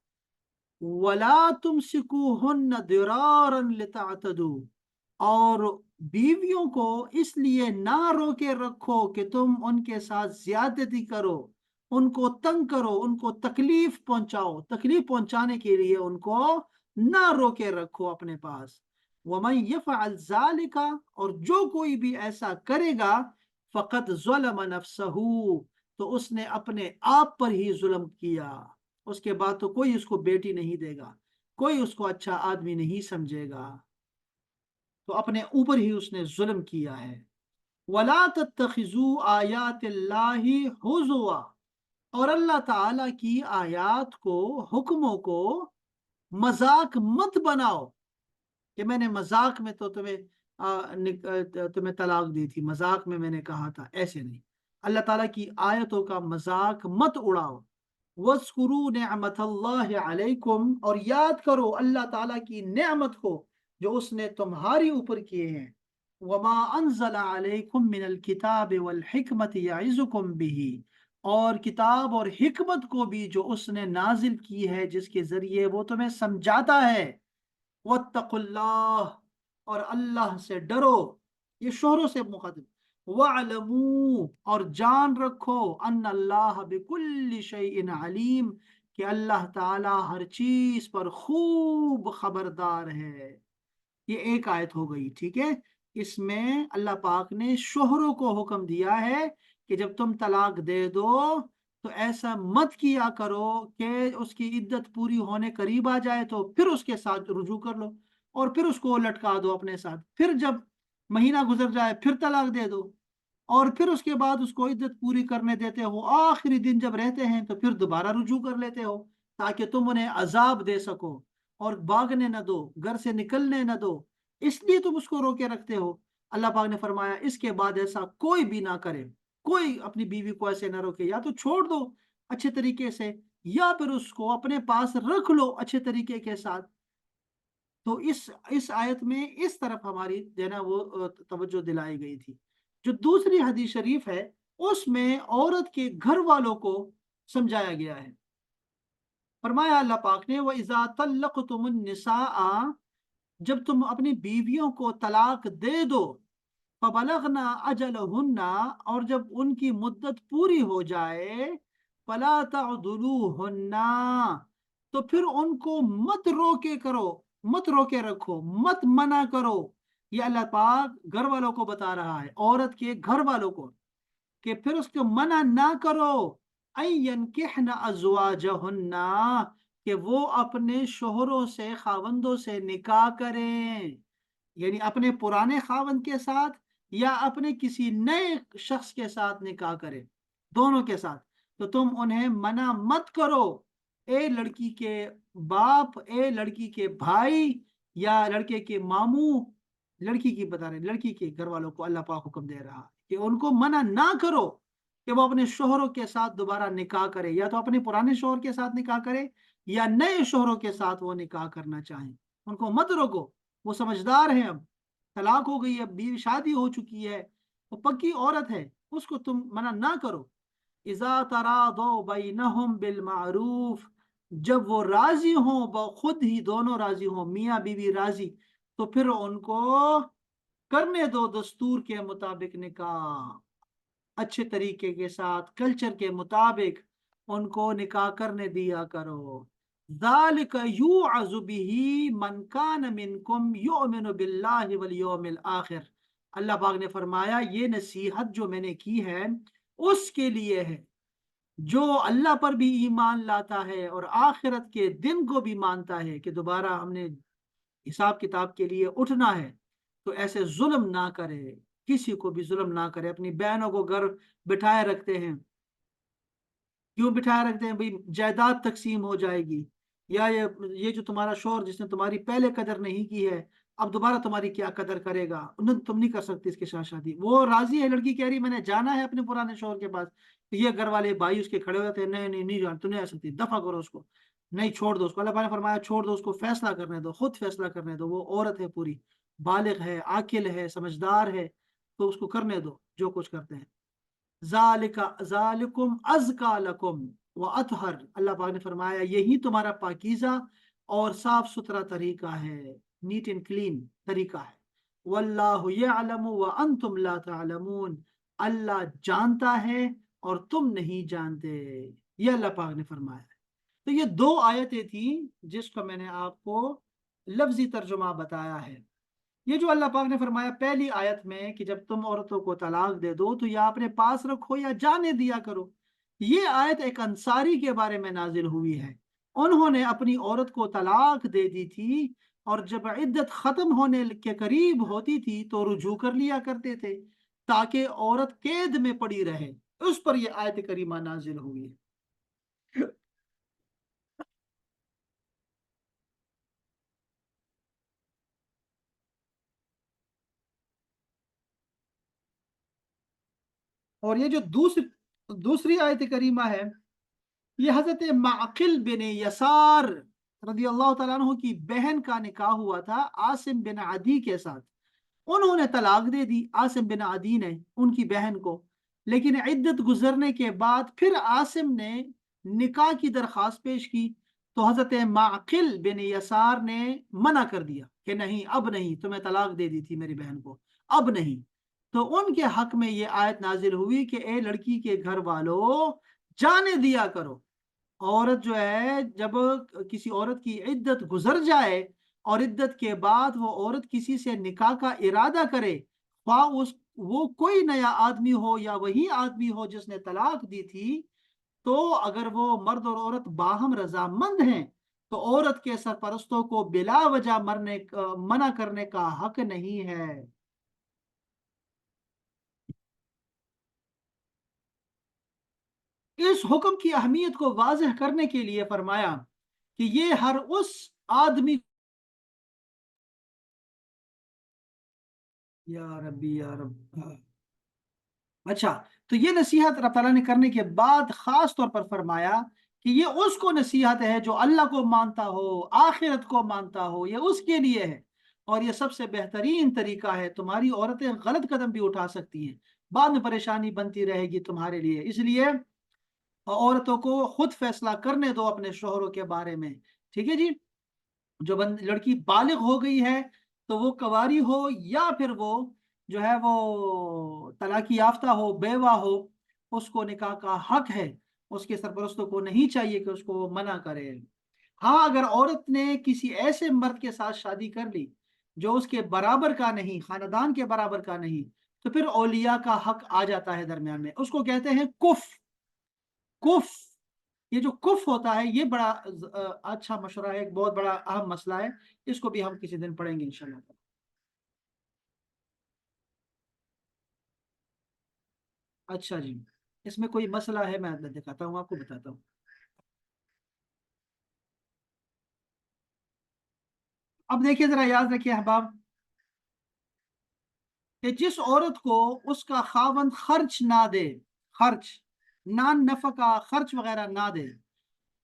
ولا تمسکوہن ضرارا لتعتدوا، اور بیویوں کو اس لیے نہ روکے رکھو کہ تم ان کے ساتھ زیادتی کرو، ان کو تنگ کرو، ان کو تکلیف پہنچاؤ، تکلیف پہنچانے کے لیے ان کو نہ روکے رکھو اپنے پاس۔ وَمَن يَفْعَلْ ذَلِكَ، اور جو کوئی بھی ایسا کرے گا، فقط ظلم نفسہ، تو اس نے اپنے آپ پر ہی ظلم کیا، اس کے بعد تو کوئی اس کو بیٹی نہیں دے گا، کوئی اس کو اچھا آدمی نہیں سمجھے گا، تو اپنے اوپر ہی اس نے ظلم کیا ہے۔ وَلَا تَتَّخِذُوا آیَاتِ اللَّهِ ہُزُوًا، اور اللہ تعالیٰ کی آیات کو، حکموں کو مذاق مت بناؤ کہ میں نے مذاق میں تو تمہیں طلاق دی تھی، مذاق میں نے کہا تھا، ایسے نہیں۔ اللہ تعالیٰ کی آیتوں کا مذاق مت اڑاؤ۔ وَاذْكُرُوا نِعْمَةَ اللَّهِ عَلَيْكُمْ، اور یاد کرو اللہ تعالیٰ کی نعمت کو جو اس نے تمہاری اوپر کیے ہیں۔ وَمَا أَنزَلَ عَلَيْكُمْ مِنَ الْكِتَابِ وَالْحِكْمَةِ يَعِظُكُمْ بِهِ، اور کتاب اور حکمت کو بھی جو اس نے نازل کی ہے جس کے ذریعے وہ تمہیں سمجھاتا ہے۔ وَاتَّقُوا اللَّهَ، اور اللہ سے ڈرو، یہ شوہروں سے مقدم۔ وَاعْلَمُوا، اور جان رکھو، أَنَّ اللَّهَ بِكُلِّ شَيْءٍ عَلِيمٌ، کہ اللہ تعالیٰ ہر چیز پر خوب خبردار ہے۔ یہ ایک آیت ہو گئی، ٹھیک ہے۔ اس میں اللہ پاک نے شوہروں کو حکم دیا ہے کہ جب تم طلاق دے دو تو ایسا مت کیا کرو کہ اس کی عدت پوری ہونے قریب آ جائے تو پھر اس کے ساتھ رجوع کر لو اور پھر اس کو لٹکا دو اپنے ساتھ، پھر جب مہینہ گزر جائے پھر طلاق دے دو، اور پھر اس کے بعد اس کو عدت پوری کرنے دیتے ہو، آخری دن جب رہتے ہیں تو پھر دوبارہ رجوع کر لیتے ہو تاکہ تم انہیں عذاب دے سکو اور بھاگنے نہ دو، گھر سے نکلنے نہ دو، اس لیے تم اس کو روکے رکھتے ہو۔ اللہ پاک نے فرمایا اس کے بعد ایسا کوئی بھی نہ کرے۔ कोई अपनी बीवी को ऐसे ना रोके, या तो छोड़ दो अच्छे तरीके से, या फिर उसको अपने पास रख लो अच्छे तरीके के साथ। तो इस आयत में इस तरफ हमारी जो है ना वो तवज्जो दिलाई गई थी। जो दूसरी हदीस शरीफ है उसमें औरत के घर वालों को समझाया गया है। फरमाया अल्लाह पाक ने, व इज़ा तल्लक़तुमुन निसाअ, जब तुम अपनी बीवियों को तलाक दे दो, फबलगना अजलहुन्ना, और जब उनकी मुद्दत पूरी हो जाए, फला तअदुलूहुन्ना, तो फिर उनको मत रोके करो, मत रोके रखो, मत मना करो। ये अल्लाह पाक घर वालों को बता रहा है, औरत के घर वालों को, कि फिर उसको मना ना करो, अय्यन किहना अज़वाजहुन्ना, कि वो अपने शोहरों से, खावंदों से निकाह करें, यानी अपने पुराने खावंद के साथ या अपने किसी नए शख्स के साथ निकाह करें, दोनों के साथ। तो तुम उन्हें मना मत करो। ए लड़की के बाप, ए लड़की के भाई, या लड़के के मामू, लड़की की बता रहे, लड़की के घर वालों को अल्लाह पाक हुक्म दे रहा है कि उनको मना ना करो कि वो अपने शोहरों के साथ दोबारा निकाह करे, या तो अपने पुराने शोहर के साथ निकाह करे या नए शोहरों के साथ वो निकाह करना चाहें। उनको मत रोको, वो समझदार हैं, अब तलाक हो गई है, बीवी शादी हो चुकी है, वो पक्की औरत है, उसको तुम मना ना करो। इज़ा तरादो बैनहुम बिल मारूफ, जब वो राजी हो, खुद ही दोनों राजी हो, मियाँ बीवी राजी, तो फिर उनको करने दो दस्तूर के मुताबिक निकाह, अच्छे तरीके के साथ, कल्चर के मुताबिक उनको निकाह करने दिया करो। ज़ालिक युअज़ु बिही मन कान मिनकुम युमिनु बिल्लाहि वल यौमिल आखिर। अल्लाह पाक ने फरमाया, ये नसीहत जो मैंने की है उसके लिए है जो अल्लाह पर भी ईमान लाता है और आखिरत के दिन को भी मानता है कि दोबारा हमने हिसाब किताब के लिए उठना है। तो ऐसे जुल्म ना करे, किसी को भी जुल्म ना करे। अपनी बहनों को घर बिठाए रखते हैं, क्यों बिठाए रखते हैं भाई? जायदाद तकसीम हो जाएगी, या ये जो तुम्हारा शोहर जिसने तुम्हारी पहले कदर नहीं की है, अब दोबारा तुम्हारी क्या कदर करेगा? तुम नहीं कर सकती इसके साथ शादी। वो राजी है, लड़की कह रही मैंने जाना है अपने पुराने शोहर के पास, तो ये घर वाले भाई उसके खड़े हो जाते हैं, नहीं नहीं नहीं जान, तू नहीं आ सकती, दफा करो उसको, नहीं छोड़ दो उसको। अल्लाह पाक ने फरमाया छोड़ दो उसको, फैसला करने दो, खुद फैसला करने दो, वो औरत है, पूरी बालिग है, आकिल है, समझदार है, तो उसको करने दो जो कुछ करते हैं। जालिका जालिकुम अज़का लकुम व अतहर, अल्लाह पाक ने फरमाया यही तुम्हारा पाकीज़ा और साफ सुथरा तरीका है, नीट एंड क्लीन तरीका है। वल्लाहु यअलमु व अंतुम ला तअलमून, अल्लाह जानता है और तुम नहीं जानते, ये अल्लाह पाक ने फरमाया। तो ये दो आयतें थी जिसको मैंने आपको लफ्जी तर्जुमा बताया है। ये जो अल्लाह पाक ने फरमाया पहली आयत में कि जब तुम औरतों को तलाक दे दो तो या अपने पास रखो या जाने दिया करो, ये आयत एक अंसारी के बारे में नाजिल हुई है। उन्होंने अपनी औरत को तलाक दे दी थी, और जब इद्दत खत्म होने के करीब होती थी तो रुजू कर लिया करते थे, ताकि औरत कैद में पड़ी रहे। उस पर यह आयत करीमा नाजिल हुई है। और ये जो दूसरी आयत करीमा है, ये हजरत माकिल बिन यसार रदी अल्लाह तआला अन्हु की बहन का निकाह हुआ था आसिम बिन अदी के साथ। उन्होंने तलाक दे दी, आसिम बिन अदी ने उनकी बहन को। लेकिन इद्दत गुजरने के बाद फिर आसिम ने निकाह की दरखास्त पेश की, तो हजरत माकिल बिन यसार ने मना कर दिया कि नहीं, अब नहीं, तुम्हें तलाक दे दी थी मेरी बहन को, अब नहीं। तो उनके हक में ये आयत नाजिल हुई कि ए लड़की के घर वालों, जाने दिया करो। औरत जो है, जब किसी औरत की इद्दत गुजर जाए और इद्दत के बाद वो औरत किसी से निकाह का इरादा करे, ख्वाह उस वो कोई नया आदमी हो या वही आदमी हो जिसने तलाक दी थी, तो अगर वो मर्द और औरत बाहम रजामंद हैं, तो औरत के सरपरस्तों को बिला वजह मना करने का हक नहीं है। इस हुक्म की अहमियत को वाजह करने के लिए फरमाया कि ये हर उस आदमी, या रब्बी या रब, अच्छा, تو یہ نصیحت رب تعالیٰ نے کرنے کے بعد خاص طور پر فرمایا کہ یہ اس کو نصیحت ہے جو اللہ کو مانتا ہو، آخرت کو مانتا ہو، یہ اس کے لیے ہے، اور یہ سب سے بہترین طریقہ ہے۔ تمہاری عورتیں غلط قدم بھی اٹھا سکتی ہیں، بعد میں پریشانی بنتی رہے گی تمہارے لیے، اس لیے عورتوں کو خود فیصلہ کرنے دو اپنے شوہروں کے بارے میں، ٹھیک ہے جی۔ جو لڑکی بالغ ہو گئی ہے تو وہ کنواری ہو یا پھر وہ جو ہے وہ طلاق یافتہ ہو، بیوہ ہو، اس کو نکاح کا حق ہے، اس کے سرپرستوں کو نہیں چاہیے کہ اس کو منع کرے۔ ہاں، اگر عورت نے کسی ایسے مرد کے ساتھ شادی کر لی جو اس کے برابر کا نہیں، خاندان کے برابر کا نہیں، تو پھر اولیاء کا حق آ جاتا ہے درمیان میں، اس کو کہتے ہیں کف۔ کف، یہ جو کف ہوتا ہے یہ بڑا اچھا مشورہ ہے، ایک بہت بڑا اہم مسئلہ ہے، اس کو بھی ہم کسی دن پڑھیں گے انشاءاللہ۔ اچھا جی، اس میں کوئی مسئلہ ہے، میں دکھاتا ہوں، آپ کو بتاتا ہوں۔ اب دیکھیے ذرا، یاد رکھیے احباب، کہ جس عورت کو اس کا خاوند خرچ نہ دے، خرچ، نان نفقہ، خرچ وغیرہ نہ دے،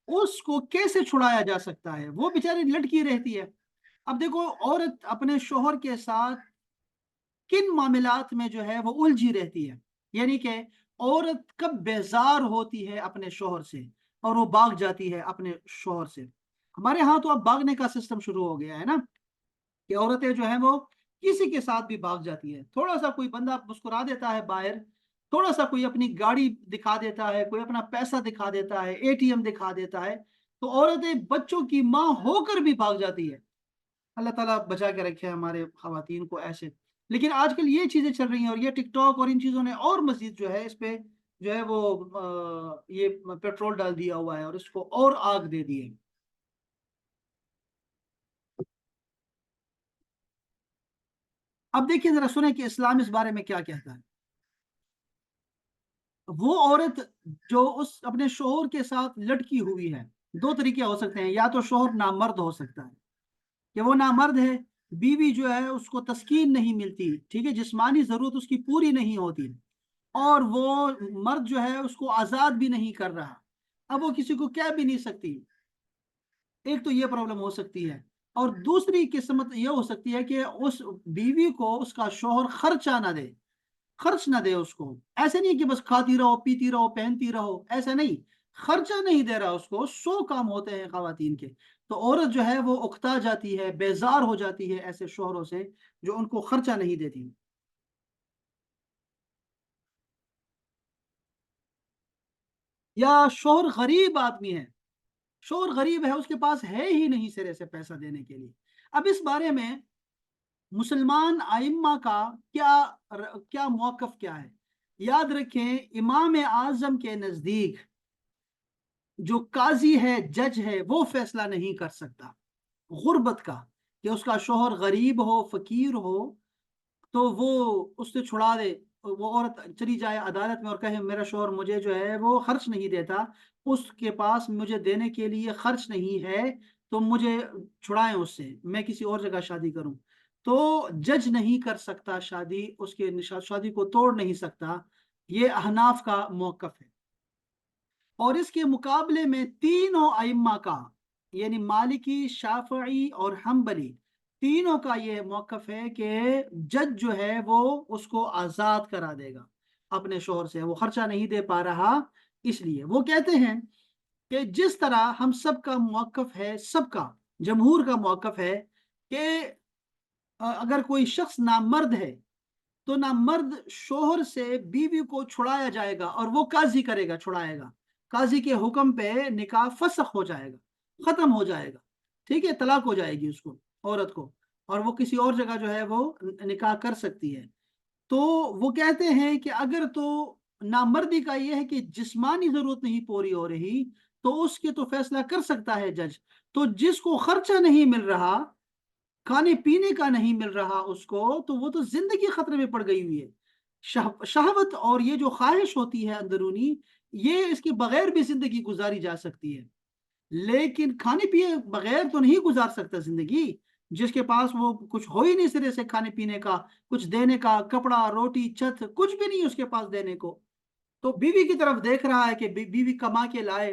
اس کو کیسے چھڑایا جا سکتا ہے؟ وہ بیچاری لٹکی رہتی ہے۔ اب دیکھو، عورت اپنے شوہر کے ساتھ کن معاملات میں جو ہے وہ الجھی رہتی ہے، یعنی کہ عورت کب بیزار ہوتی ہے اپنے شوہر سے اور وہ بھاگ جاتی ہے اپنے شوہر سے۔ ہمارے ہاں تو اب بھاگنے کا سسٹم شروع ہو گیا ہے نا، کہ عورتیں جو ہیں وہ کسی کے ساتھ بھی بھاگ جاتی ہے، تھوڑا سا کوئی بندہ مسکرا دیتا ہے باہر، تھوڑا سا کوئی اپنی گاڑی دکھا دیتا ہے، کوئی اپنا پیسہ دکھا دیتا ہے، اے ٹی ایم دکھا دیتا ہے، تو عورتیں بچوں کی ماں ہو کر بھی بھاگ جاتی ہے۔ اللہ تعالیٰ بچا کے رکھے ہمارے خواتین کو ایسے۔ لیکن آج کل یہ چیزیں چل رہی ہیں، اور یہ ٹک ٹاک اور ان چیزوں نے اور مزید جو ہے اس پہ جو ہے وہ یہ پیٹرول ڈال دیا ہوا ہے اور اس کو اور آگ دے دی ہے۔ اب دیکھیں ذرا، سنیں کہ اسلام اس بارے میں کیا کہتا ہے۔ وہ عورت جو اس اپنے شوہر کے ساتھ لٹکی ہوئی ہے، دو طریقے ہو سکتے ہیں، یا تو شوہر نامرد ہو سکتا ہے، کہ وہ نامرد ہے، بیوی جو ہے اس کو تسکین نہیں ملتی، ٹھیک ہے، جسمانی ضرورت اس کی پوری نہیں ہوتی، اور وہ مرد جو ہے اس کو آزاد بھی نہیں کر رہا، اب وہ کسی کو کہہ بھی نہیں سکتی۔ ایک تو یہ پرابلم ہو سکتی ہے، اور دوسری قسمت یہ ہو سکتی ہے کہ اس بیوی کو اس کا شوہر خرچہ نہ دے، خرچ نہ دے اس کو، ایسے نہیں کہ بس کھاتی رہو، پیتی رہو، پہنتی رہو، ایسا نہیں، خرچہ نہیں دے رہا اس کو، 100 کام ہوتے ہیں خواتین کے، تو عورت جو ہے وہ اکتا جاتی ہے، بیزار ہو جاتی ہے ایسے شوہروں سے جو ان کو خرچہ نہیں دیتی۔ یا شوہر غریب آدمی ہے، شوہر غریب ہے، اس کے پاس ہے ہی نہیں سرے سے پیسہ دینے کے لیے۔ اب اس بارے میں مسلمان ائمہ کا کیا کیا موقف کیا ہے؟ یاد رکھیں، امام اعظم کے نزدیک جو قاضی ہے، جج ہے، وہ فیصلہ نہیں کر سکتا غربت کا، کہ اس کا شوہر غریب ہو، فقیر ہو، تو وہ اس سے چھڑا دے، وہ عورت چلی جائے عدالت میں اور کہے میرا شوہر مجھے جو ہے وہ خرچ نہیں دیتا، اس کے پاس مجھے دینے کے لیے خرچ نہیں ہے، تو مجھے چھڑائیں اس سے، میں کسی اور جگہ شادی کروں، تو جج نہیں کر سکتا شادی، اس کے شادی کو توڑ نہیں سکتا۔ یہ احناف کا موقف ہے۔ اور اس کے مقابلے میں تینوں ائمہ کا، یعنی مالکی، شافعی اور حنبلی، تینوں کا یہ موقف ہے کہ جج جو ہے وہ اس کو آزاد کرا دے گا اپنے شوہر سے، وہ خرچہ نہیں دے پا رہا، اس لیے وہ کہتے ہیں کہ جس طرح ہم سب کا موقف ہے، سب کا، جمہور کا موقف ہے کہ اگر کوئی شخص نامرد ہے تو نامرد شوہر سے بیوی کو چھڑایا جائے گا، اور وہ قاضی کرے گا، چھڑائے گا، قاضی کے حکم پہ نکاح فسخ ہو جائے گا، ختم ہو جائے گا، ٹھیک ہے، طلاق ہو جائے گی اس کو، عورت کو، اور وہ کسی اور جگہ جو ہے وہ نکاح کر سکتی ہے۔ تو وہ کہتے ہیں کہ اگر تو نامردی کا یہ ہے کہ جسمانی ضرورت نہیں پوری ہو رہی، تو اس کے تو فیصلہ کر سکتا ہے جج، تو جس کو خرچہ نہیں مل رہا، کھانے پینے کا نہیں مل رہا اس کو، تو وہ تو زندگی خطرے میں پڑ گئی ہوئی ہے۔ شہوت اور یہ جو خواہش ہوتی ہے اندرونی، یہ اس کے بغیر بھی زندگی گزاری جا سکتی ہے، لیکن کھانے پیے بغیر تو نہیں گزار سکتا زندگی، جس کے پاس وہ کچھ ہو ہی نہیں سرے سے کھانے پینے کا، کچھ دینے کا، کپڑا، روٹی، چھت، کچھ بھی نہیں اس کے پاس دینے کو، तो बीवी की तरफ देख रहा है कि बीवी कमा के लाए,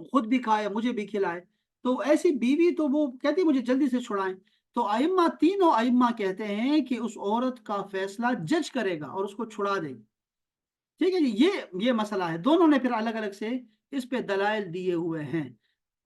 खुद भी खाए मुझे भी खिलाए। तो ऐसी बीवी तो वो कहती है मुझे जल्दी से छुड़ाएं। तो आइम्मा, तीनों आइम्मा कहते हैं कि उस औरत का फैसला जज करेगा और उसको छुड़ा देगा। ठीक है जी, ये मसला है। दोनों ने फिर अलग अलग से इस पे दलाइल दिए हुए हैं।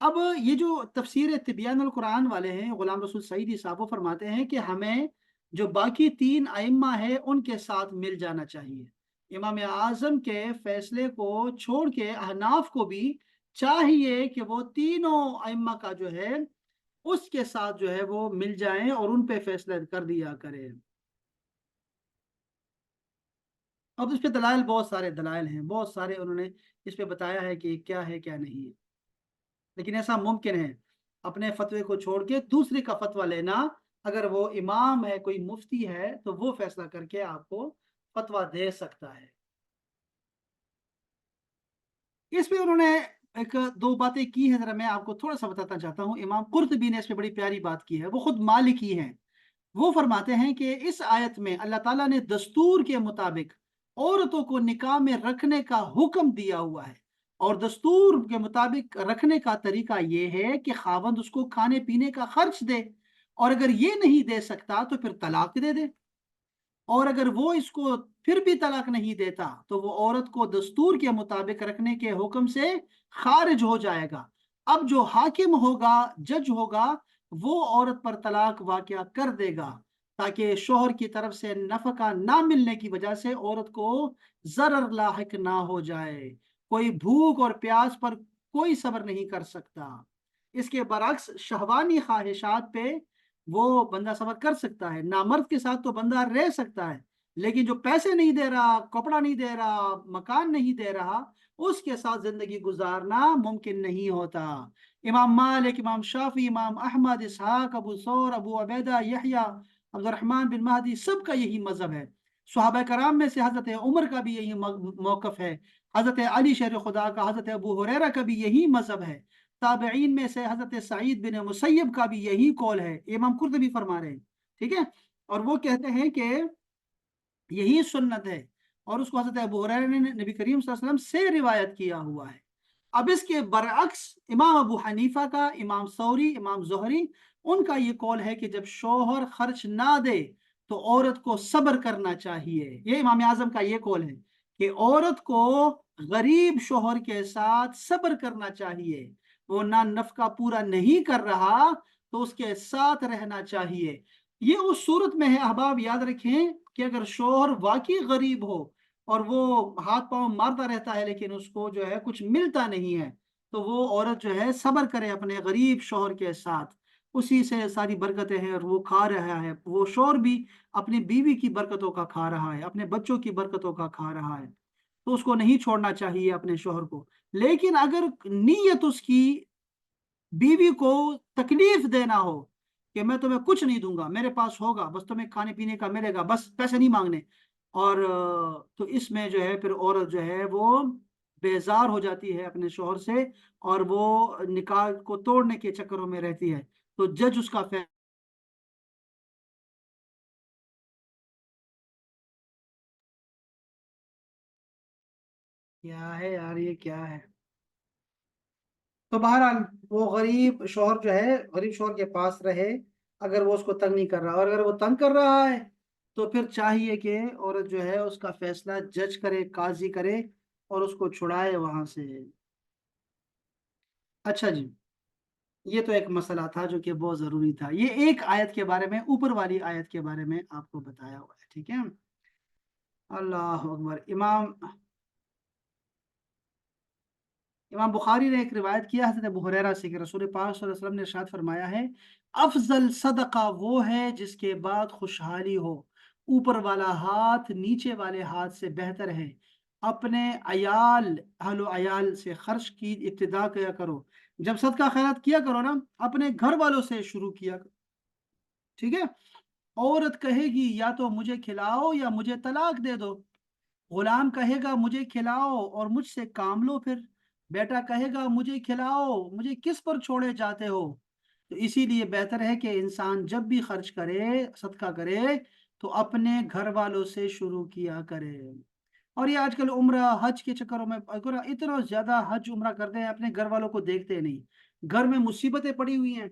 अब ये जो तफसीर तिबियानुल कुरान वाले हैं, गुलाम रसूल सईदी साहब, वो फरमाते हैं कि हमें जो बाकी तीन आइम्मा है उनके साथ मिल जाना चाहिए। इमाम आजम के फैसले को छोड़ के अहनाफ को भी चाहिए कि वो तीनों आइम्मा का जो है उसके साथ जो है वो मिल जाएं और उन पे फैसला कर दिया करें। अब इस पे दलाइल, बहुत सारे दलाइल हैं, बहुत सारे उन्होंने इस पे बताया है कि क्या है क्या नहीं है। लेकिन ऐसा मुमकिन है अपने फतवे को छोड़ के दूसरे का फतवा लेना। अगर वो इमाम है, कोई मुफ्ती है, तो वो फैसला करके आपको फतवा दे सकता है। इस पे उन्होंने एक दो बातें की है, जरा मैं आपको थोड़ा सा बताना चाहता हूँ। इमाम कुर्तुबी ने इस पे बड़ी प्यारी बात की है, वो खुद मालिकी हैं। वो फरमाते हैं कि इस आयत में अल्लाह ताला ने दस्तूर के मुताबिक औरतों को निकाह में रखने का हुक्म दिया हुआ है। और दस्तूर के मुताबिक रखने का तरीका ये है कि खावंद उसको खाने पीने का खर्च दे, और अगर ये नहीं दे सकता तो फिर तलाक दे दे। और अगर वो इसको फिर भी तलाक नहीं देता तो वो औरत को दस्तूर के मुताबिक रखने के हुक्म से खारिज हो जाएगा। अब जो हाकिम होगा, जज होगा, वो औरत पर तलाक वाक़या कर देगा, ताकि शोहर की तरफ से नफका ना मिलने की वजह से औरत को जरर लाहिक ना हो जाए। कोई भूख और प्यास पर कोई सब्र नहीं कर सकता। इसके बरक्स शहवानी ख्वाहिशात पे वो बंदा सफर कर सकता है। नामर्द के साथ तो बंदा रह सकता है, लेकिन जो पैसे नहीं दे रहा, कपड़ा नहीं दे रहा, मकान नहीं दे रहा, उसके साथ जिंदगी गुजारना मुमकिन नहीं होता। इमाम मालिक, इमाम शाफी, इमाम अहमद, इसहाक, अबू सौर, अबू अबैदा, यहया, अब्दुर्रहमान बिन महदी, सबका यही मजहब है। सहाबा कराम में से हजरत उमर का भी यही मौकफ है। हजरत अली शेर खुदा का, हजरत अबू हुरैरा का भी यही मजहब है। ताबईन में से हजरत सईद बिन मुसैयब का भी यही कौल है। इमाम कुर्तुबी फरमा रहे हैं। ठीक है। और वो कहते हैं कि यही सुन्नत है, और उसको हजरत अबू हुरैरा ने नबी करीम सल्लल्लाहु अलैहि वसल्लम से रिवायत किया हुआ है। अब इसके बरअक्स इमाम अबू हनीफा का, इमाम सौरी, इमाम जोहरी, उनका ये कौल है कि जब शोहर खर्च ना दे तो औरत को सब्र करना चाहिए। ये इमाम आजम का ये कौल है कि औरत को गरीब शोहर के साथ सब्र करना चाहिए। वो ना नफका पूरा नहीं कर रहा तो उसके साथ रहना चाहिए। ये उस सूरत में है, अहबाब याद रखें, कि अगर शोहर वाकई गरीब हो और वो हाथ पांव मारता रहता है लेकिन उसको जो है कुछ मिलता नहीं है, तो वो औरत जो है सब्र करे अपने गरीब शोहर के साथ। उसी से सारी बरकतें हैं और वो खा रहा है, वो शोहर भी अपनी बीवी की बरकतों का खा रहा है, अपने बच्चों की बरकतों का खा रहा है। तो उसको नहीं छोड़ना चाहिए अपने शोहर को। लेकिन अगर नीयत उसकी बीवी को तकलीफ देना हो कि मैं तुम्हें कुछ नहीं दूंगा, मेरे पास होगा बस, तुम्हें खाने पीने का मिलेगा बस, पैसे नहीं मांगने, और तो इसमें जो है फिर औरत जो है वो बेजार हो जाती है अपने शोहर से, और वो निकाह को तोड़ने के चक्करों में रहती है। तो जज उसका क्या है यार, ये क्या है। तो बहरहाल वो गरीब शोहर जो है, गरीब शोहर के पास रहे, अगर वो उसको तंग नहीं कर रहा, और अगर वो तंग कर रहा है तो फिर चाहिए कि औरत जो है उसका फैसला जज करे, काजी करे, और उसको छुड़ाए वहां से। अच्छा जी, ये तो एक मसला था जो कि बहुत जरूरी था। ये एक आयत के बारे में, ऊपर वाली आयत के बारे में आपको बताया हुआ है। ठीक है। अल्लाह अकबर। इमाम इमाम बुखारी ने एक रिवायत किया हज़रत अबू हुरैरा से कि रसूल पाक सल्लल्लाहु अलैहि वसल्लम ने इरशाद फरमाया है, अफजल सदका वो है जिसके बाद खुशहाली हो। ऊपर वाला हाथ नीचे वाले हाथ से बेहतर है। अपने अयाल, अहलो अयाल से खर्च की इब्तिदा किया करो। जब सदका खैरात किया करो ना, अपने घर वालों से शुरू किया करो। ठीक है। औरत कहेगी या तो मुझे खिलाओ या मुझे तलाक दे दो। गुलाम कहेगा मुझे खिलाओ और मुझसे काम लो फिर। बेटा कहेगा मुझे खिलाओ, मुझे किस पर छोड़े जाते हो। तो इसीलिए बेहतर है कि इंसान जब भी खर्च करे, सदका करे, तो अपने घर वालों से शुरू किया करे। और ये आजकल उम्रा हज के चक्करों में अगर इतना ज्यादा हज उम्रा करते हैं, अपने घर वालों को देखते नहीं, घर में मुसीबतें पड़ी हुई हैं,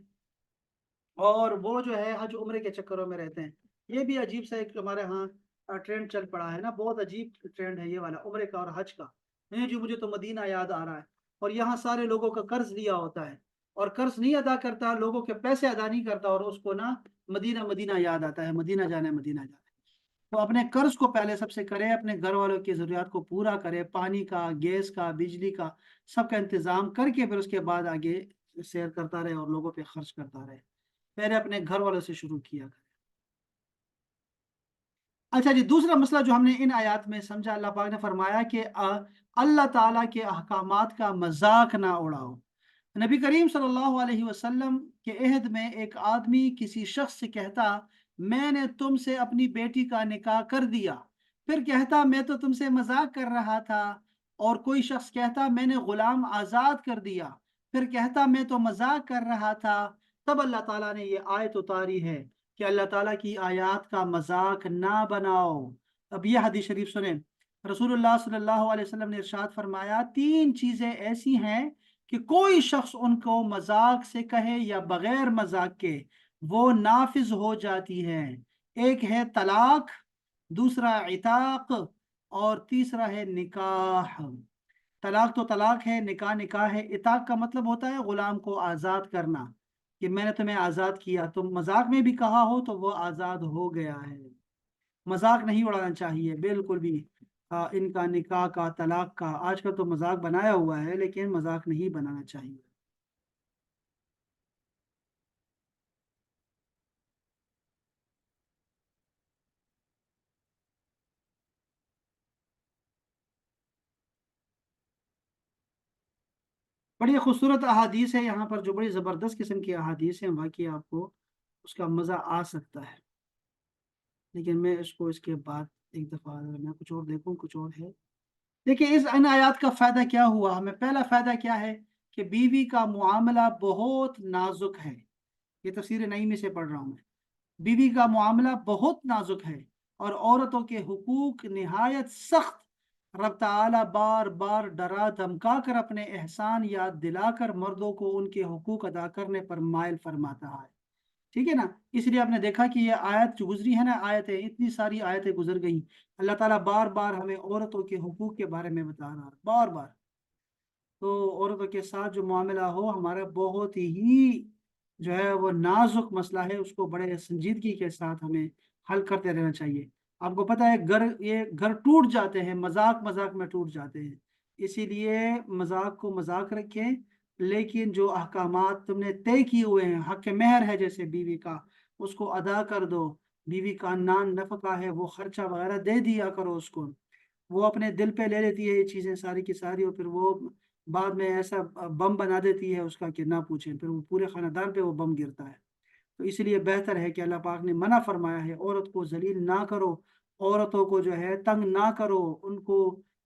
और वो जो है हज उम्रे के चक्करों में रहते हैं। ये भी अजीब सा एक हमारे यहाँ ट्रेंड चल पड़ा है ना, बहुत अजीब ट्रेंड है ये वाला उम्रे का और हज का। नहीं जी, मुझे तो मदीना याद आ रहा है, और यहाँ सारे लोगों का कर्ज लिया होता है, और कर्ज नहीं अदा करता, लोगों के पैसे अदा नहीं करता, और उसको ना मदीना मदीना याद आता है, मदीना जाना है, मदीना जाना है। तो अपने कर्ज को पहले सबसे करे, अपने घर वालों की जरूरियात को पूरा करे, पानी का, गैस का, बिजली का, सबका इंतजाम करके फिर उसके बाद आगे शेयर करता रहे और लोगों पे खर्च करता रहे। पहले अपने घर वालों से शुरू किया करें। अच्छा जी, दूसरा मसला जो हमने इन आयत में समझा, अल्लाह पाक ने फरमाया कि अल्लाह ताला के अहकामात का मजाक ना उड़ाओ। नबी करीम सल्लल्लाहु अलैहि वसल्लम के अहद में एक आदमी किसी शख्स से कहता, मैंने तुमसे अपनी बेटी का निकाह कर दिया, फिर कहता मैं तो तुमसे मजाक कर रहा था। और कोई शख्स कहता मैंने गुलाम आजाद कर दिया, फिर कहता मैं तो मजाक कर रहा था। तब अल्लाह ताला ने ये आयत उतारी है कि अल्लाह ताला की आयत का मजाक ना बनाओ। अब ये हदीस शरीफ सुने, रसूलुल्लाह सल्लल्लाहु अलैहि वसल्लम ने इरशाद फरमाया, तीन चीजें ऐसी हैं कि कोई शख्स उनको मजाक से कहे या बगैर मजाक के वो नाफिज हो जाती है। एक है तलाक, दूसरा इताक, और तीसरा है निकाह। तलाक तो तलाक है, निकाह निकाह है। इताक का मतलब होता है गुलाम को आजाद करना, कि मैंने तुम्हें आजाद किया, तुम मजाक में भी कहा हो तो वो आजाद हो गया है। मजाक नहीं उड़ाना चाहिए बिल्कुल भी। इनका निकाह का, तलाक का आजकल तो मजाक बनाया हुआ है, लेकिन मजाक नहीं बनाना चाहिए। बड़ी खूबसूरत अहादीस है यहाँ पर, जो बड़ी ज़बरदस्त किस्म की अहादीस है, बाकी आपको उसका मज़ा आ सकता है। लेकिन मैं इसको इसके बाद एक दफ़ा अगर मैं कुछ और देखूँ, कुछ और है। देखिए, इस इन आयात का फ़ायदा क्या हुआ हमें, पहला फ़ायदा क्या है कि बीवी का मुआमला बहुत नाजुक है। ये तफसीर नई में से पढ़ रहा हूँ मैं। बीवी का मामला बहुत नाजुक है, और औरतों के हुकूक निहायत सख्त। रब ताला बार बार डरा धमका कर अपने एहसान याद दिलाकर मर्दों को उनके हुकूक अदा करने पर मायल फरमाता है। ठीक है ना। इसलिए आपने देखा कि ये आयत जो गुजरी है ना, आयतें, इतनी सारी आयतें गुजर गई, अल्लाह ताला बार बार हमें औरतों के हुकूक के बारे में बता रहा है, बार बार। तो औरतों के साथ जो मामला हो हमारा, बहुत ही जो है वो नाजुक मसला है, उसको बड़े संजीदगी के साथ हमें हल करते रहना चाहिए। आपको पता है, ये घर टूट जाते हैं, मजाक मजाक में टूट जाते हैं। इसीलिए मजाक को मजाक रखें, लेकिन जो अहकामात तुमने तय किए हुए हैं, हक मेहर है जैसे बीवी का, उसको अदा कर दो। बीवी का नान नफका है, वो खर्चा वगैरह दे दिया करो उसको। वो अपने दिल पे ले लेती है ये चीजें सारी की सारी, और फिर वो बाद में ऐसा बम बना देती है उसका कि ना पूछें, फिर वो पूरे खानदान पे वो बम गिरता है। तो इसलिए बेहतर है कि अल्लाह पाक ने मना फरमाया है, औरत को जलील ना करो, औरतों को जो है तंग ना करो, उनको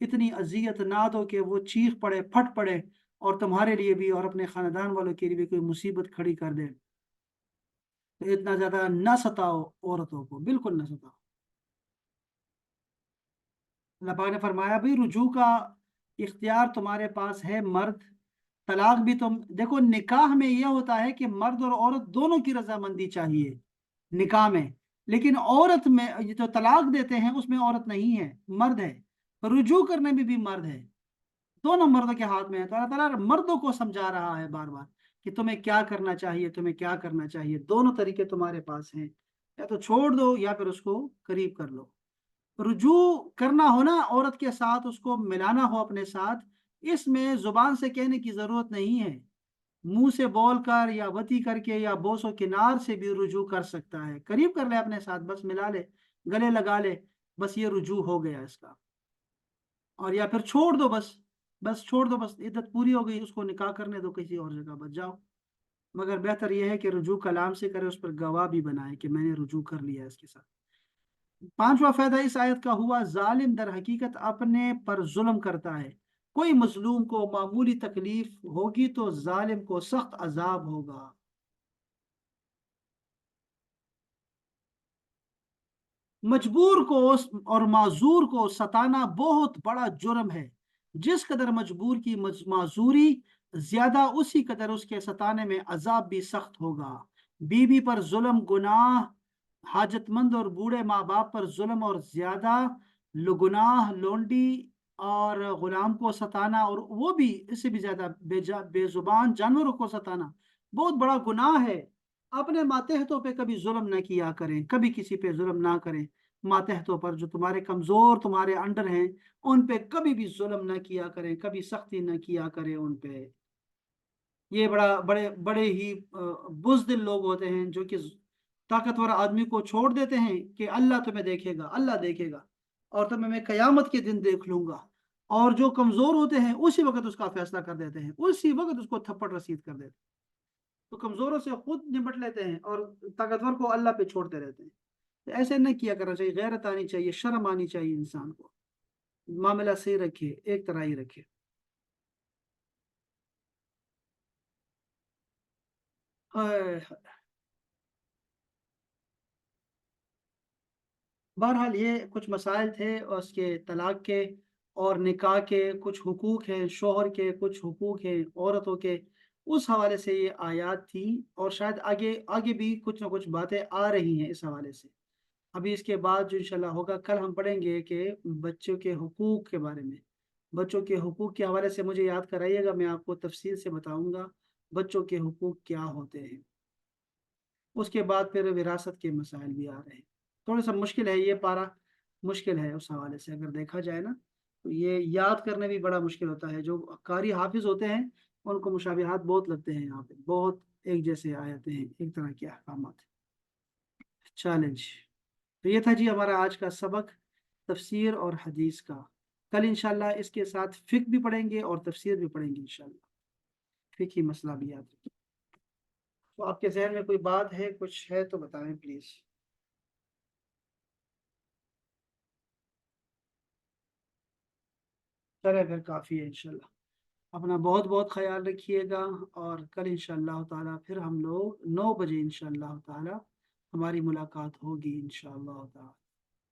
इतनी अजियत ना दो कि वो चीख पड़े, फट पड़े, और तुम्हारे लिए भी और अपने खानदान वालों के लिए भी कोई मुसीबत खड़ी कर दे। तो इतना ज्यादा ना सताओ औरतों को, बिल्कुल ना सताओ। अल्लाह पाक ने फरमाया भाई, रुजू का इख्तियार तुम्हारे पास है मर्द। तलाक भी तुम देखो, निकाह में यह होता है कि मर्द और औरत दोनों की रजामंदी चाहिए निकाह में। लेकिन औरत में, ये जो तलाक देते हैं उसमें औरत नहीं है, मर्द है। रुजू करने में भी मर्द है। दोनों मर्दों के हाथ में है। तो अल्लाह ताला मर्दों को समझा रहा है बार बार कि तुम्हें क्या करना चाहिए, तुम्हें क्या करना चाहिए। दोनों तरीके तुम्हारे पास हैं, या तो छोड़ दो या फिर उसको करीब कर लो। रुजू करना हो ना औरत के साथ, उसको मिलाना हो अपने साथ, इसमें जुबान से कहने की जरूरत नहीं है। मुंह से बोल कर या वती करके या बोसो किनार से भी रुजू कर सकता है, करीब कर ले अपने साथ, बस मिला ले, गले लगा ले, बस ये रुजू हो गया इसका। और या फिर छोड़ दो, बस बस छोड़ दो, बस इद्दत पूरी हो गई, उसको निकाह करने दो, किसी और जगह बच जाओ। मगर बेहतर यह है कि रुजू कलाम से करे, उस पर गवाह भी बनाए कि मैंने रुजू कर लिया इसके साथ। पांचवा फायदा इस आयत का हुआ, जालिम दर हकीकत अपने पर जुल्म करता है। कोई मजलूम को मामूली तकलीफ होगी तो जालिम को सख्त अजाब होगा। मजबूर को और माजूर को सताना बहुत बड़ा जुर्म है। जिस कदर मजबूर की माजूरी ज्यादा, उसी कदर उसके सताने में अजाब भी सख्त होगा। बीवी पर जुल्म गुनाह, हाजतमंद और बूढ़े माँ बाप पर जुल्म और ज्यादा गुनाह, लोंडी और गुलाम को सताना, और वो भी इससे भी ज्यादा बेजुबान जानवरों को सताना बहुत बड़ा गुनाह है। अपने मातहतों पे कभी जुल्म ना किया करें, कभी किसी पे जुल्म ना करें। मातहतों पर, जो तुम्हारे कमजोर तुम्हारे अंडर हैं, उन पे कभी भी जुल्म ना किया करें, कभी सख्ती ना किया करें उन पे। ये बड़ा बड़े बड़े ही बुज़दिल लोग होते हैं, जो कि ताकतवर आदमी को छोड़ देते हैं कि अल्लाह तुम्हें देखेगा, अल्लाह देखेगा, और तुम्हें मैं कयामत के दिन देख लूंगा। और जो कमजोर होते हैं उसी वक्त उसका फैसला कर देते हैं, उसी वक्त उसको थप्पड़ रसीद कर देते हैं। तो कमजोरों से खुद निपट लेते हैं और ताकतवर को अल्लाह पे छोड़ते रहते हैं। तो ऐसे नहीं किया करना चाहिए। गैरत आनी चाहिए, शर्म आनी चाहिए इंसान को। मामला सही रखे, एक तरह ही रखे। हाय। बहरहाल ये कुछ मसाइल थे उसके तलाक के और निकाह के। कुछ हुकूक हैं शोहर के, कुछ हुकूक हैं औरतों के। उस हवाले से ये आयत थी, और शायद आगे आगे भी कुछ ना कुछ बातें आ रही हैं इस हवाले से। अभी इसके बाद जो इंशाल्लाह होगा, कल हम पढ़ेंगे कि बच्चों के हुकूक के बारे में। बच्चों के हुकूक के हवाले से मुझे याद कराइएगा, मैं आपको तफसील से बताऊंगा बच्चों के हुकूक क्या होते हैं। उसके बाद फिर विरासत के मसाइल भी आ रहे हैं। थोड़ा सा मुश्किल है ये पारा, मुश्किल है उस हवाले से अगर देखा जाए ना। तो ये याद करने भी बड़ा मुश्किल होता है। जो कारी हाफिज होते हैं उनको मुशाबिहात बहुत लगते हैं, यहाँ पे बहुत एक जैसे आयते हैं, एक तरह के अहकाम। चैलेंज। तो ये था जी हमारा आज का सबक, तफसीर और हदीस का। कल इंशाल्लाह इसके साथ फिक भी पढ़ेंगे और तफसीर भी पढ़ेंगे इंशाल्लाह। फिक ही मसला भी याद रखें। तो आपके जहन में कोई बात है, कुछ है तो बताएं प्लीज। चले फिर काफ़ी है इंशाल्लाह। अपना बहुत बहुत ख्याल रखिएगा। और कल इंशाल्लाह ताला फिर हम लोग 9 बजे इंशाल्लाह ताला हमारी मुलाकात होगी इंशाल्लाह ताला।